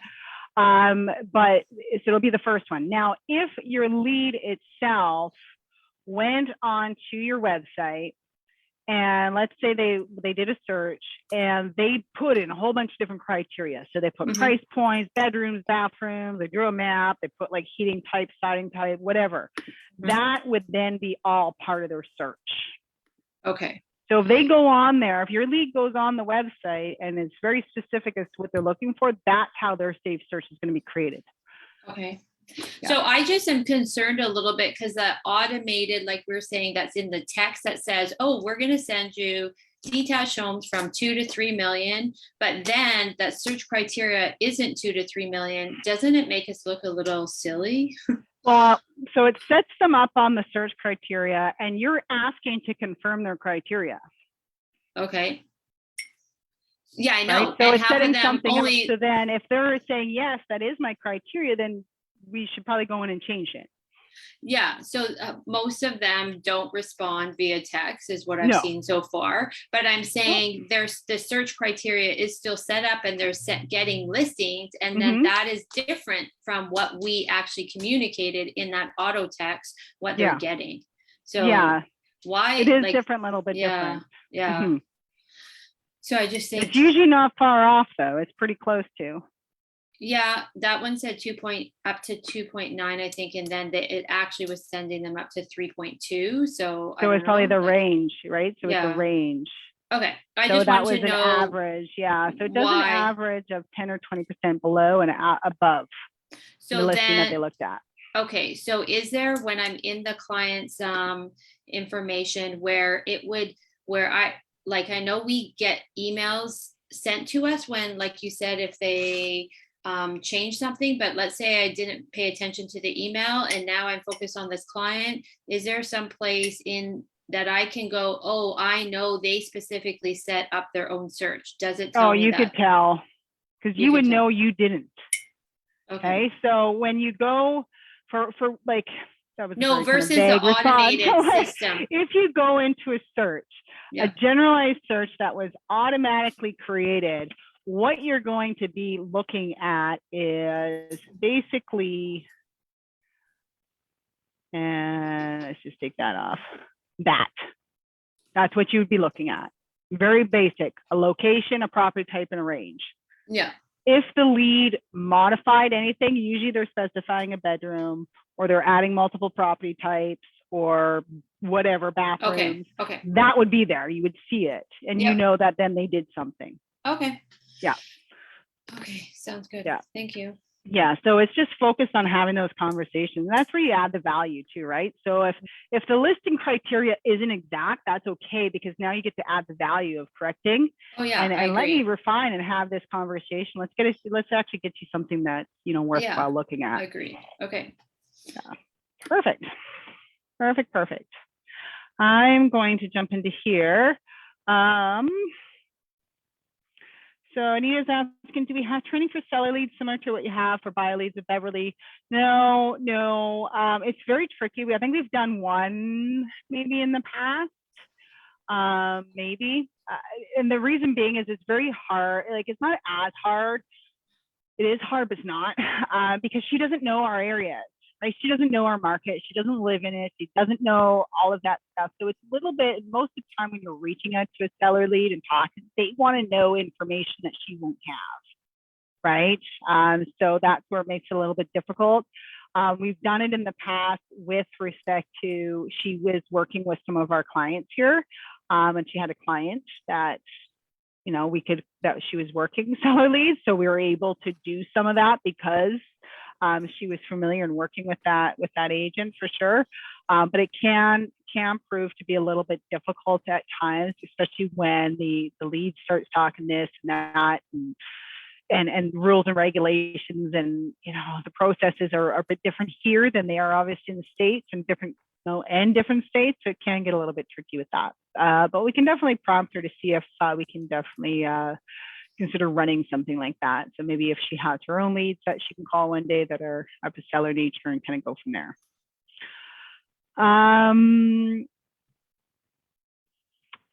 But so it'll be the first one. Now, if your lead itself went on to your website, and let's say they did a search and they put in a whole bunch of different criteria. So they put price points, bedrooms, bathrooms, they drew a map, they put like heating type, siding type, whatever. That would then be all part of their search. Okay. So if they go on there, if your lead goes on the website and it's very specific as to what they're looking for, that's how their saved search is going to be created. Okay. Yeah. So I just am concerned a little bit because the automated, like we were saying, that's in the text that says, oh, we're going to send you detached homes from 2 to 3 million, but then that search criteria isn't 2 to 3 million. Doesn't it make us look a little silly? Well, so it sets them up on the search criteria and you're asking to confirm their criteria. Okay. Yeah, I know. Right? So and it's setting something only... up. So then if they're saying, yes, that is my criteria, then we should probably go in and change it. Yeah, so most of them don't respond via text is what I've seen so far. But I'm saying there's the search criteria is still set up and they're getting listings. And then that is different from what we actually communicated in that auto text, what they're getting. So why? It is different, little bit different. Yeah. So I just think it's usually not far off though. It's pretty close to. Yeah, that one said up to 2.9, I think, and then it actually was sending them up to 3.2. So it's probably the range, right? So it's a range. Okay, I so just that want was to know an average, so it does an average of 10 or 20% below and above the listing that they looked at. Okay, so is there, when I'm in the client's information where I know we get emails sent to us when, like you said, if they change something, but let's say I didn't pay attention to the email and now I'm focused on this client. Is there some place in that I can go, oh, I know they specifically set up their own search? Does it tell Oh, me you that? could tell, because you would know you didn't. Okay. So when you go for like, that was no, a very versus kind of the vague response. automated So, like, system. if you go into a search, Yeah. a generalized search that was automatically created, what you're going to be looking at is basically, and let's just take that off. That's what you would be looking at. Very basic, a location, a property type, and a range. Yeah. If the lead modified anything, usually they're specifying a bedroom or they're adding multiple property types or whatever, bathrooms. Okay. That would be there. You would see it. And you know that then they did something. Okay. Yeah. Okay. Sounds good. Yeah. Thank you. Yeah. So it's just focused on having those conversations. And that's where you add the value too, right? So if the listing criteria isn't exact, that's okay, because now you get to add the value of correcting. Oh yeah. And let me refine and have this conversation. Let's actually get you something that's, worthwhile looking at. I agree. Okay. Yeah. Perfect. I'm going to jump into here. So Anita's asking, do we have training for seller leads similar to what you have for buyer leads with Beverly? No. It's very tricky. I think we've done one maybe in the past, maybe. And the reason being is it's very hard. Like, it's not as hard. It is hard, but it's not, because she doesn't know our areas, right? She doesn't know our market. She doesn't live in it. She doesn't know all of that stuff. So it's a little bit, most of the time when you're reaching out to a seller lead and talking, they want to know information that she won't have, right? So that's where it makes it a little bit difficult. We've done it in the past with respect to, she was working with some of our clients here, and she had a client that, that she was working seller leads. So we were able to do some of that because she was familiar and working with that agent for sure. But it can prove to be a little bit difficult at times, especially when the lead starts talking this and that and rules and regulations, and the processes are a bit different here than they are obviously in the States, and different states. So it can get a little bit tricky with that. But we can definitely prompt her to see if we can definitely consider running something like that. So maybe if she has her own leads that she can call one day that are of a seller nature, and kind of go from there.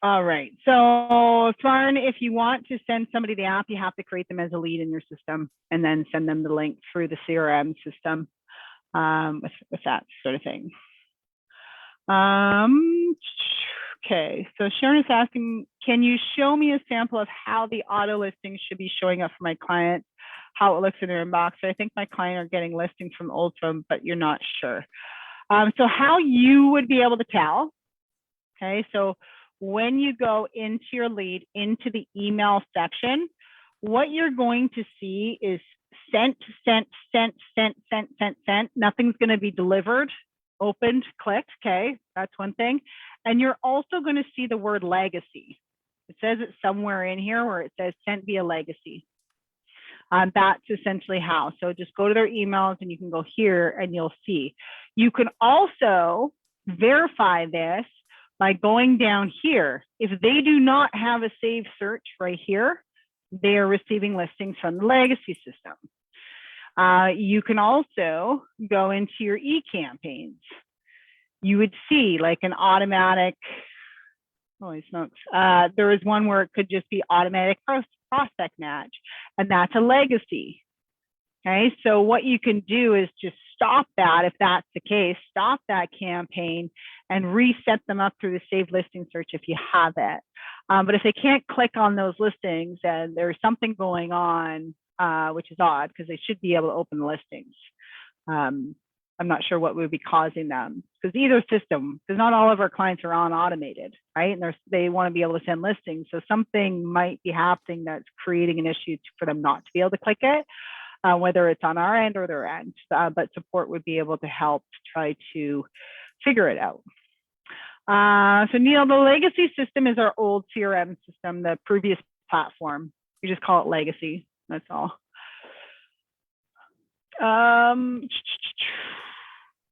All right. So Farn, if you want to send somebody the app, you have to create them as a lead in your system and then send them the link through the CRM system with that sort of thing. Okay, so Sharon is asking, can you show me a sample of how the auto listings should be showing up for my clients, how it looks in their inbox? I think my client are getting listings from Ultram, but you're not sure. So how you would be able to tell, okay, so when you go into your lead, into the email section, what you're going to see is sent. Nothing's going to be delivered, opened, clicked. Okay, that's one thing. And you're also going to see the word legacy. It says it somewhere in here where it says sent via legacy. That's essentially how. So just go to their emails and you can go here and you'll see. You can also verify this by going down here. If they do not have a saved search right here, they are receiving listings from the legacy system. You can also go into your e-campaigns. You would see like an automatic, holy smokes, there is one where it could just be automatic prospect match, and that's a legacy. Okay, so what you can do is just stop that if that's the case, stop that campaign and reset them up through the saved listing search if you have it. But if they can't click on those listings and there's something going on, which is odd because they should be able to open the listings. I'm not sure what would be causing them, because either system, because not all of our clients are on automated, right? And they want to be able to send listings. So something might be happening that's creating an issue for them not to be able to click it, whether it's on our end or their end. But support would be able to help try to figure it out. So Neil, the legacy system is our old CRM system, the previous platform. We just call it legacy. That's all.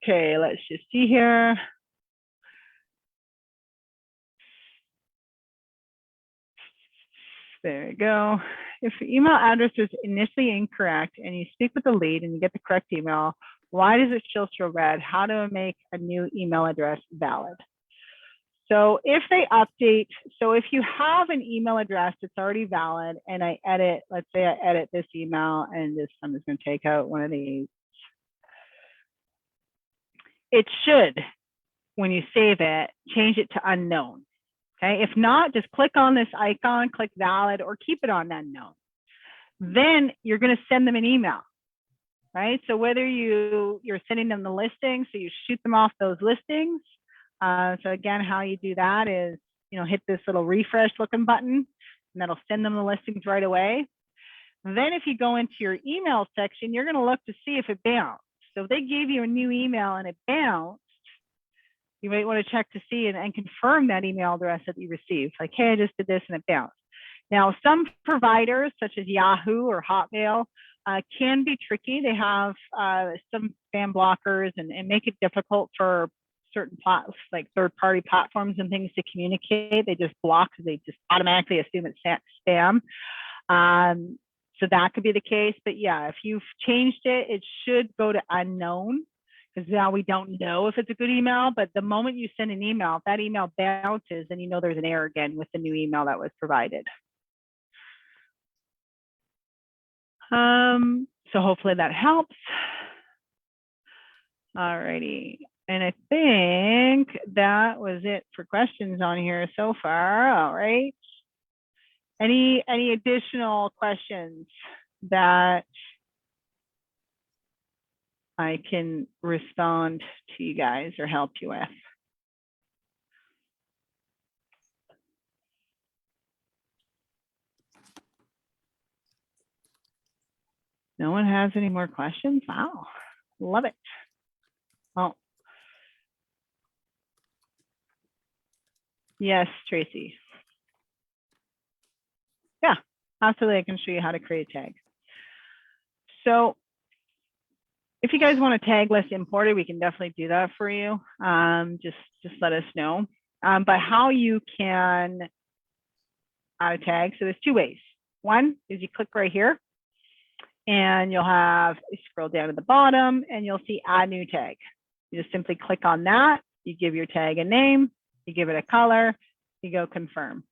Okay, let's just see here. There you go. If the email address is initially incorrect and you speak with the lead and you get the correct email, why does it still show red? How to make a new email address valid? So if they update, so if you have an email address that's already valid and I edit, let's say I edit this email and this, I'm just going to take out one of these. It should, when you save it, change it to unknown. Okay, if not, just click on this icon, click valid, or keep it on unknown. Then you're going to send them an email, right? So whether you're sending them the listing, so you shoot them off those listings. So again, how you do that is, hit this little refresh looking button, and that'll send them the listings right away. Then if you go into your email section, you're going to look to see if it bounced. So if they gave you a new email and it bounced, you might want to check to see and confirm that email address that you received. Like, hey, I just did this and it bounced. Now, some providers, such as Yahoo or Hotmail, can be tricky. They have some spam blockers and make it difficult for certain like third-party platforms and things to communicate. They just block because they just automatically assume it's spam. So that could be the case. But yeah, if you've changed it, it should go to unknown, because now we don't know if it's a good email. But the moment you send an email, if that email bounces, then you know there's an error again with the new email that was provided. So hopefully that helps. All righty. And I think that was it for questions on here so far. All right. Any additional questions that I can respond to you guys or help you with? No one has any more questions? Wow, love it. Oh, yes, Tracy. Yeah, absolutely. I can show you how to create a tag. So if you guys want a tag list imported, we can definitely do that for you. Just let us know. But how you can add a tag, so there's two ways. One is you click right here and you scroll down to the bottom and you'll see add new tag. You just simply click on that. You give your tag a name, you give it a color, you go confirm.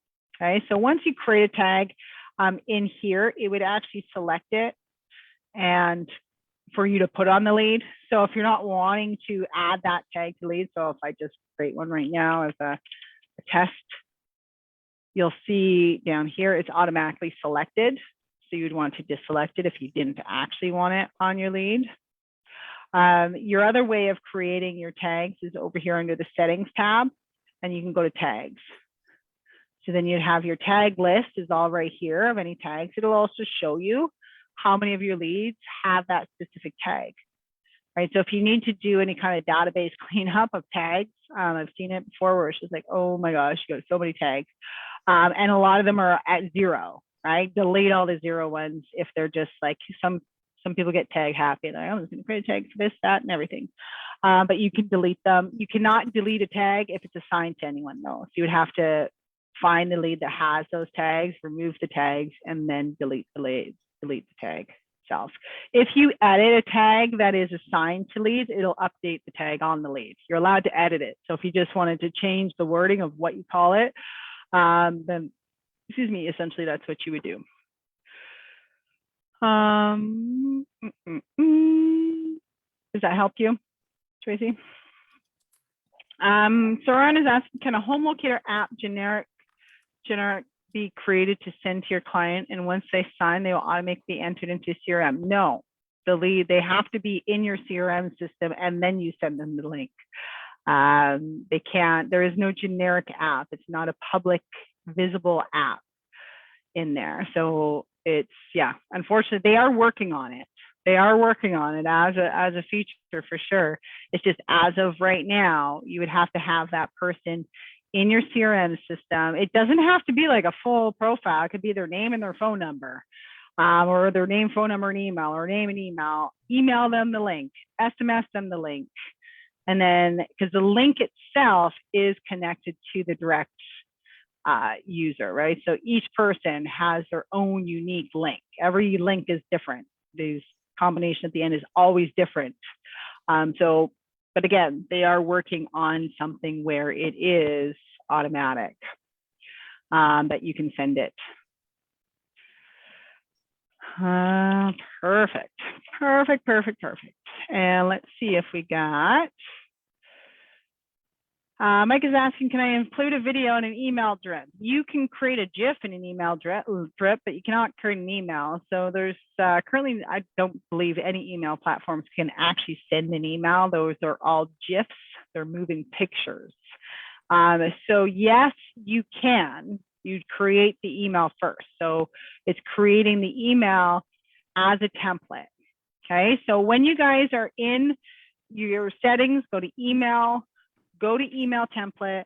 Okay, so once you create a tag in here, it would actually select it and for you to put on the lead. So if you're not wanting to add that tag to lead, so if I just create one right now as a test, you'll see down here it's automatically selected. So you'd want to deselect it if you didn't actually want it on your lead. Your other way of creating your tags is over here under the settings tab, and you can go to tags. So then you'd have your tag list is all right here of any tags. It'll also show you how many of your leads have that specific tag, right? So if you need to do any kind of database cleanup of tags, I've seen it before where it's just like, oh my gosh, you got so many tags. And a lot of them are at 0, right? Delete all the 0 ones if they're just like, some people get tag happy. Like, I'm just gonna create a tag for this, that, and everything. But you can delete them. You cannot delete a tag if it's assigned to anyone though. So you would have to find the lead that has those tags, remove the tags, and then delete the tag itself. If you edit a tag that is assigned to leads, it'll update the tag on the lead. You're allowed to edit it. So if you just wanted to change the wording of what you call it, then, essentially that's what you would do. Does that help you, Tracy? Soren is asking, can a home locator app generic be created to send to your client, and once they sign, they will automatically be entered into CRM? No, they have to be in your CRM system, and then you send them the link. They can't. There is no generic app. It's not a public, visible app in there. So it's, yeah, unfortunately, they are working on it. They are working on it as a feature for sure. It's just as of right now, you would have to have that person in your CRM system. It doesn't have to be like a full profile. It could be their name and their phone number, or their name, phone number, and email, or name and email. Email them the link, SMS them the link. And then, because the link itself is connected to the direct user, right? So each person has their own unique link. Every link is different. These combination at the end is always different. But again, they are working on something where it is automatic, that you can send it. Perfect. And let's see if we got, Mike is asking, can I include a video in an email drip? You can create a GIF in an email drip, but you cannot create an email. So there's currently, I don't believe any email platforms can actually send an email. Those are all GIFs. They're moving pictures. So yes, you can. You'd create the email first. So it's creating the email as a template. Okay, so when you guys are in your settings, go to email template,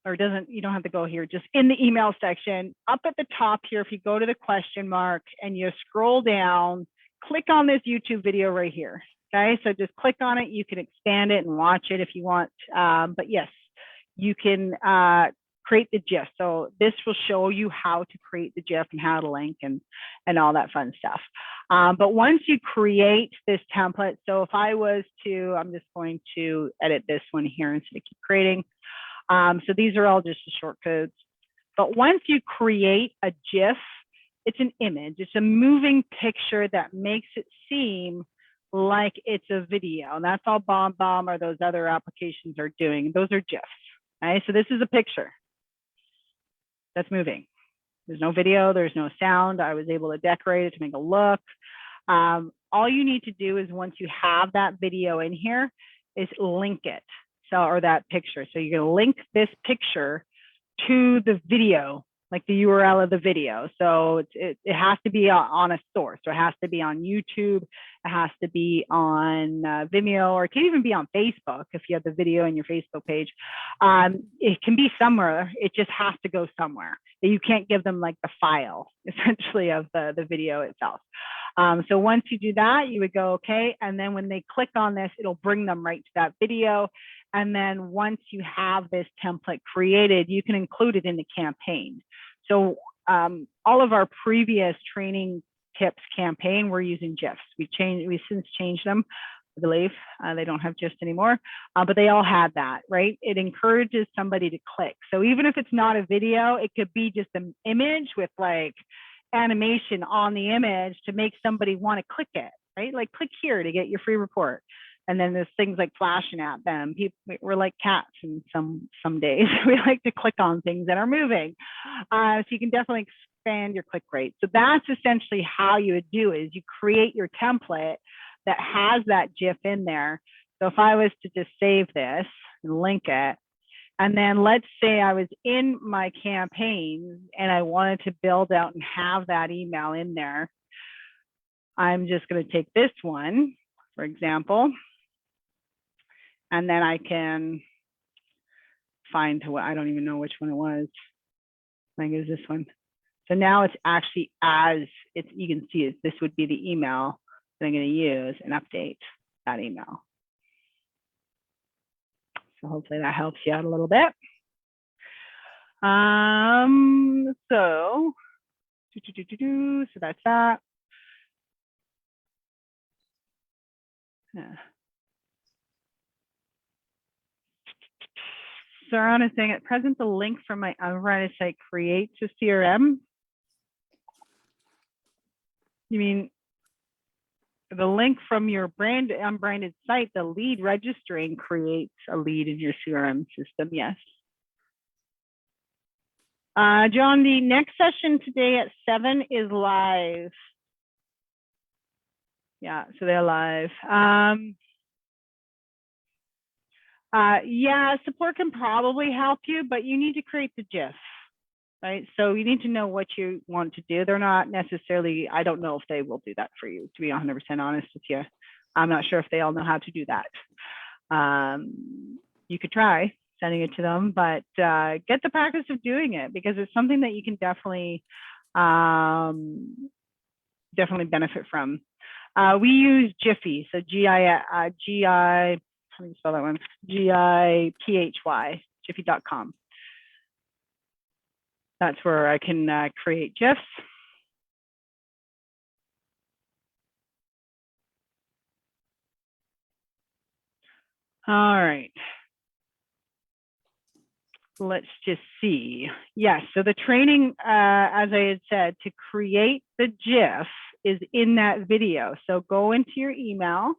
or you don't have to go here, just in the email section, up at the top here, if you go to the question mark and you scroll down, click on this YouTube video right here. Okay, so just click on it. You can expand it and watch it if you want. But yes, you can create the GIF. So this will show you how to create the GIF and how to link and all that fun stuff. But once you create this template, so if I was to, I'm just going to edit this one here instead of keep creating. So these are all just the short codes. But once you create a GIF, it's an image. It's a moving picture that makes it seem like it's a video. And that's all BombBomb or those other applications are doing. Those are GIFs. Right? So this is a picture that's moving. There's no video, there's no sound. I was able to decorate it to make it look. All you need to do is once you have that video in here is link it. So, or that picture. So you're gonna link this picture to the video, like the URL of the video. So it has to be on a source. So it has to be on YouTube. It has to be on Vimeo, or it can even be on Facebook if you have the video in your Facebook page. It can be somewhere. It just has to go somewhere. You can't give them like the file, essentially, of the video itself. So once you do that, you would go, okay. And then when they click on this, it'll bring them right to that video. And then once you have this template created, you can include it in the campaign. So all of our previous training tips campaign, we're using GIFs. We've since changed them, I believe. They don't have GIFs anymore, but they all had that, right? It encourages somebody to click. So even if it's not a video, it could be just an image with like animation on the image to make somebody want to click it, right? Like click here to get your free report. And then there's things like flashing at them. We're like cats in some days. We like to click on things that are moving. So you can definitely expand your click rate. So that's essentially how you would do is you create your template that has that GIF in there. So if I was to just save this and link it, and then let's say I was in my campaign and I wanted to build out and have that email in there, I'm just going to take this one, for example. And then I can find what, I don't even know which one it was. I think it was this one. So now it's actually you can see it, this would be the email that I'm going to use and update that email. So hopefully that helps you out a little bit. So that's that. Yeah. Sarah is saying at present, the link from my unbranded site creates a CRM. You mean the link from your unbranded site, the lead registering creates a lead in your CRM system, yes. John, the next session today at 7 is live. Yeah, so they're live. Yeah, support can probably help you, but you need to create the GIF. right? So you need to know what you want to do. They're not necessarily, I don't know if they will do that for you, to be 100% honest with you. I'm not sure if they all know how to do that. You could try sending it to them, but get the practice of doing it, because it's something that you can definitely benefit from. We use Jiffy, so G-I, how do you spell that one? G-I-P-H-Y, Jiffy.com. That's where I can create GIFs. All right. Let's just see. Yes, so the training, as I had said, to create the GIF is in that video. So go into your email,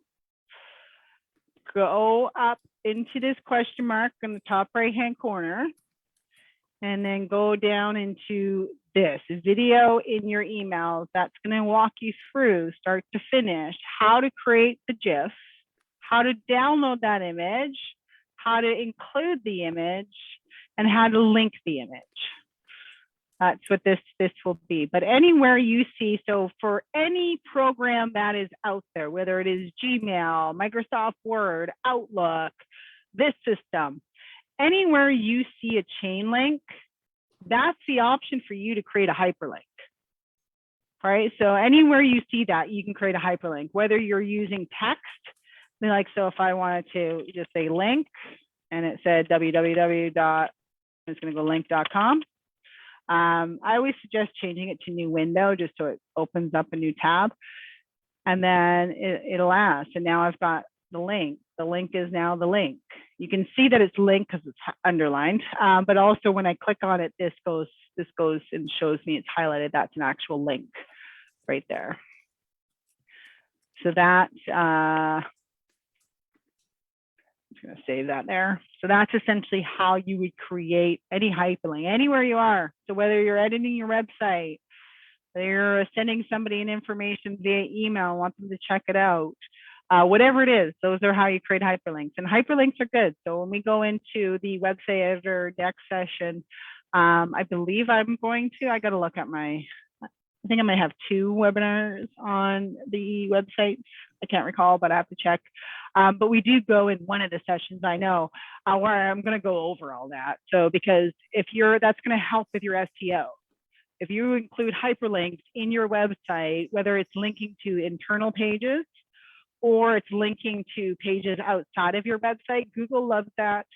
go up into this question mark in the top right-hand corner, and then go down into this video in your email. That's going to walk you through, start to finish, how to create the GIF, how to download that image, how to include the image, and how to link the image. That's what this will be. But anywhere you see, so for any program that is out there, whether it is Gmail, Microsoft Word, Outlook, this system, anywhere you see a chain link, that's the option for you to create a hyperlink. All right, so anywhere you see that, you can create a hyperlink, whether you're using text, like, so if I wanted to just say link, and it said www. I'm just going to go link.com. I always suggest changing it to new window, just so it opens up a new tab, and then it'll ask. And now I've got the link. The link is now the link. You can see that it's linked because it's underlined, but also when I click on it, this goes and shows me it's highlighted. That's an actual link right there. So that, I'm just going to save that there. So that's essentially how you would create any hyperlink anywhere you are. So whether you're editing your website, whether you're sending somebody an information via email, want them to check it out, whatever it is, those are how you create hyperlinks. And hyperlinks are good. So when we go into the website editor next session, I believe I'm going to, I got to look at my, I think I might have 2 webinars on the website. I can't recall, but I have to check. But we do go in one of the sessions, I know, where I'm going to go over all that. So because if that's going to help with your SEO. If you include hyperlinks in your website, whether it's linking to internal pages or it's linking to pages outside of your website, Google loves that.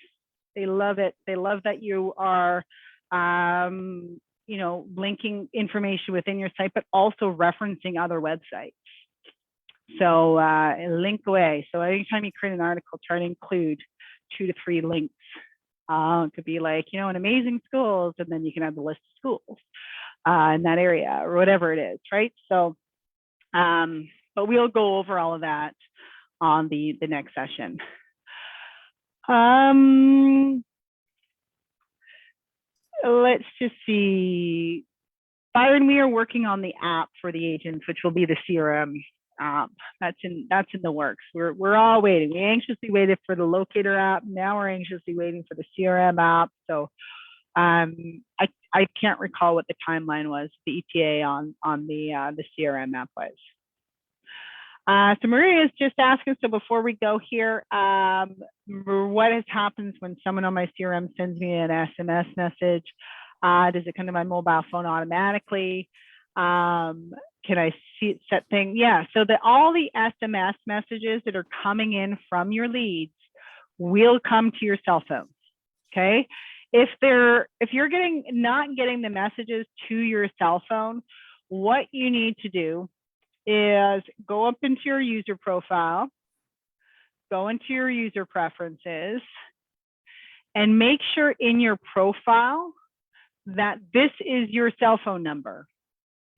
They love it. They love that you are, linking information within your site, but also referencing other websites. So link away. So anytime you create an article, try to include 2 to 3 links. It could be like, an amazing schools, and then you can have the list of schools in that area or whatever it is, right? So, but we'll go over all of that on the next session. Let's just see. Byron, we are working on the app for the agents, which will be the CRM app. That's in the works. We're all waiting. We anxiously waited for the Locator app. Now we're anxiously waiting for the CRM app. So I can't recall what the timeline was, the ETA on the CRM app was. So Maria is just asking, so before we go here, what has happened when someone on my CRM sends me an SMS message? Does it come to my mobile phone automatically? Can I see set thing? Yeah, so all the SMS messages that are coming in from your leads will come to your cell phone, okay? If you're not getting the messages to your cell phone, what you need to do is go up into your user profile, go into your user preferences, and make sure in your profile that this is your cell phone number.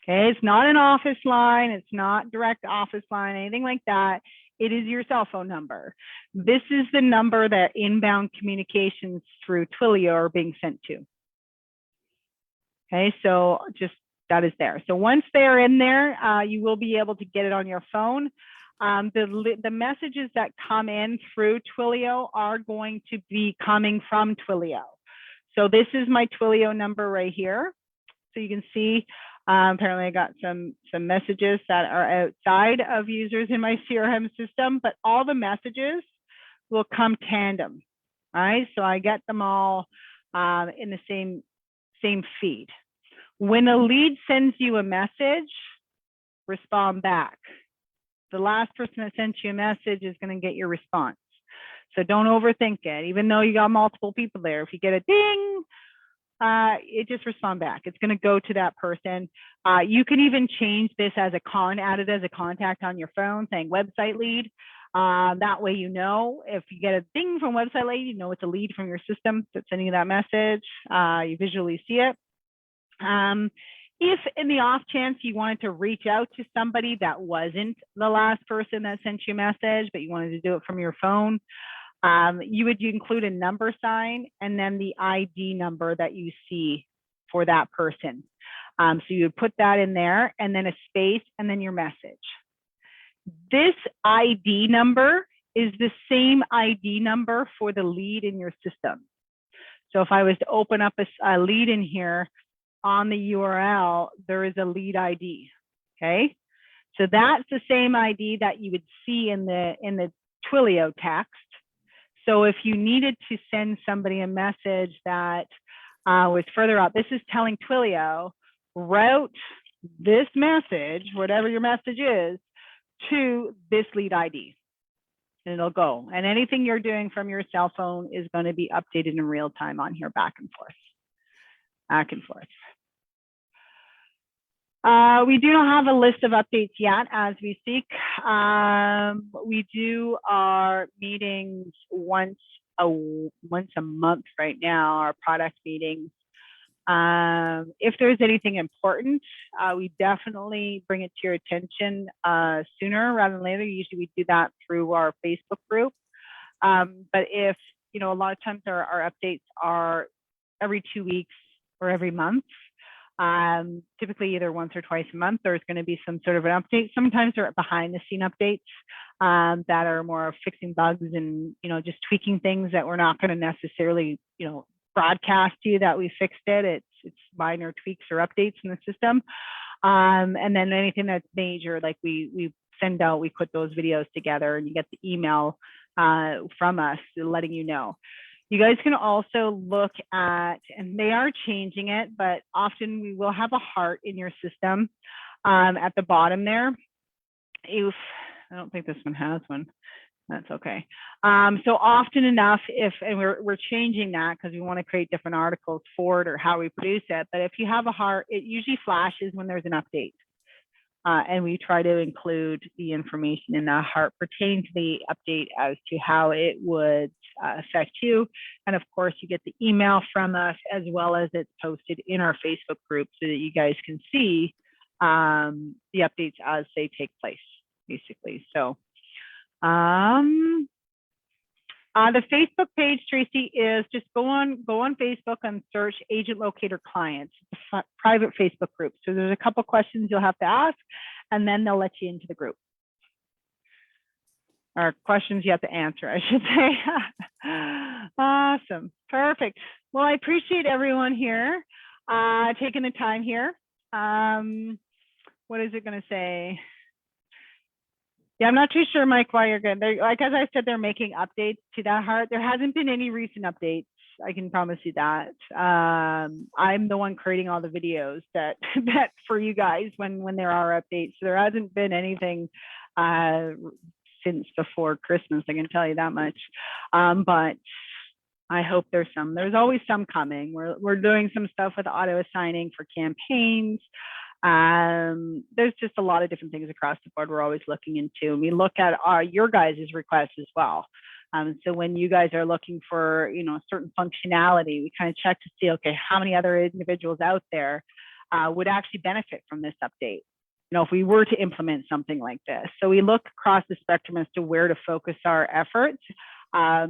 Okay, it's not an office line, it's not direct office line, anything like that. It is your cell phone number. This is the number that inbound communications through Twilio are being sent to. Okay, so just that is there. So once they're in there, you will be able to get it on your phone. The messages that come in through Twilio are going to be coming from Twilio. So this is my Twilio number right here. so you can see. Apparently I got some messages that are outside of users in my CRM system, but all the messages will come tandem. All right, so I get them all in the same feed. When a lead sends you a message, respond back. The last person that sent you a message is going to get your response. So don't overthink it. Even though you got multiple people there, if you get a ding, it just respond back. It's going to go to that person. You can even change this as add it as a contact on your phone, saying website lead. That way, you know, if you get a ding from website lead, you know it's a lead from your system that's sending you that message. You visually see it. If in the off chance you wanted to reach out to somebody that wasn't the last person that sent you a message, but you wanted to do it from your phone, you would include a number sign and then the ID number that you see for that person. So you would put that in there and then a space and then your message. This ID number is the same ID number for the lead in your system. So if I was to open up a lead in here, on the URL, there is a lead ID, okay? So that's the same ID that you would see in the Twilio text. So if you needed to send somebody a message that was further up, this is telling Twilio, route this message, whatever your message is, to this lead ID. And it'll go. And anything you're doing from your cell phone is going to be updated in real time on here, back and forth. Back and forth. We do not have a list of updates yet as we speak. We do our meetings once a month right now, our product meetings. If there's anything important, we definitely bring it to your attention sooner rather than later. Usually we do that through our Facebook group. But if, you know, a lot of times our updates are every 2 weeks or every month. Typically either once or twice a month, there's going to be some sort of an update. Sometimes they're behind the scene updates that are more fixing bugs and, you know, just tweaking things that we're not going to necessarily, you know, broadcast to you that we fixed it. It's minor tweaks or updates in the system. And then anything that's major, like we send out, we put those videos together and you get the email from us letting you know. You guys can also look at, and they are changing it, but often we will have a heart in your system at the bottom there. If I don't think this one has one, that's okay. So often enough, and we're changing that because we want to create different articles for it or how we produce it. But if you have a heart, it usually flashes when there's an update. And we try to include the information in the heart pertaining to the update as to how it would affect you. And of course, you get the email from us as well as it's posted in our Facebook group so that you guys can see the updates as they take place, basically. So the Facebook page, Tracy, is just go on Facebook and search Agent Locator Clients. It's a private Facebook group. So there's a couple questions you'll have to ask, and then they'll let you into the group. Or questions you have to answer, I should say. Awesome, perfect. Well, I appreciate everyone here taking the time here. What is it going to say? Yeah, I'm not too sure, Mike, why you're good. Like, as I said, they're making updates to that heart. There hasn't been any recent updates. I can promise you that. I'm the one creating all the videos that for you guys when there are updates. So there hasn't been anything since before Christmas, I can tell you that much. But I hope there's some. There's always some coming. We're doing some stuff with auto assigning for campaigns. There's just a lot of different things across the board we're always looking into. And we look at your guys' requests as well. So when you guys are looking for, you know, certain functionality, we kind of check to see, okay, how many other individuals out there would actually benefit from this update, you know, if we were to implement something like this. So we look across the spectrum as to where to focus our efforts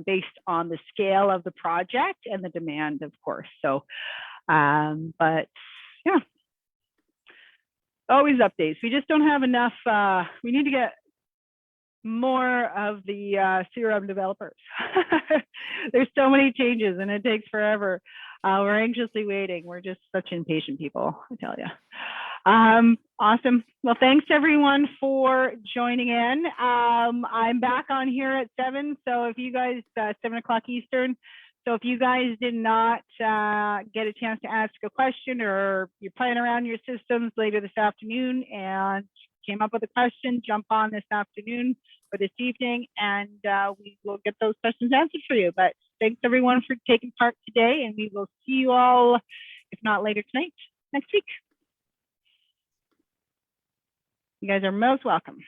based on the scale of the project and the demand, of course. So, but yeah. Always updates. We just don't have enough. We need to get more of the CRM developers. There's so many changes and it takes forever. We're anxiously waiting. We're just such impatient people, I tell you. Awesome. Well, thanks everyone for joining in. I'm back on here at 7. So if you guys, 7 o'clock Eastern. So if you guys did not get a chance to ask a question, or you're playing around your systems later this afternoon and came up with a question, jump on this afternoon or this evening, and we will get those questions answered for you. But thanks everyone for taking part today, and we will see you all, if not later tonight, next week. You guys are most welcome.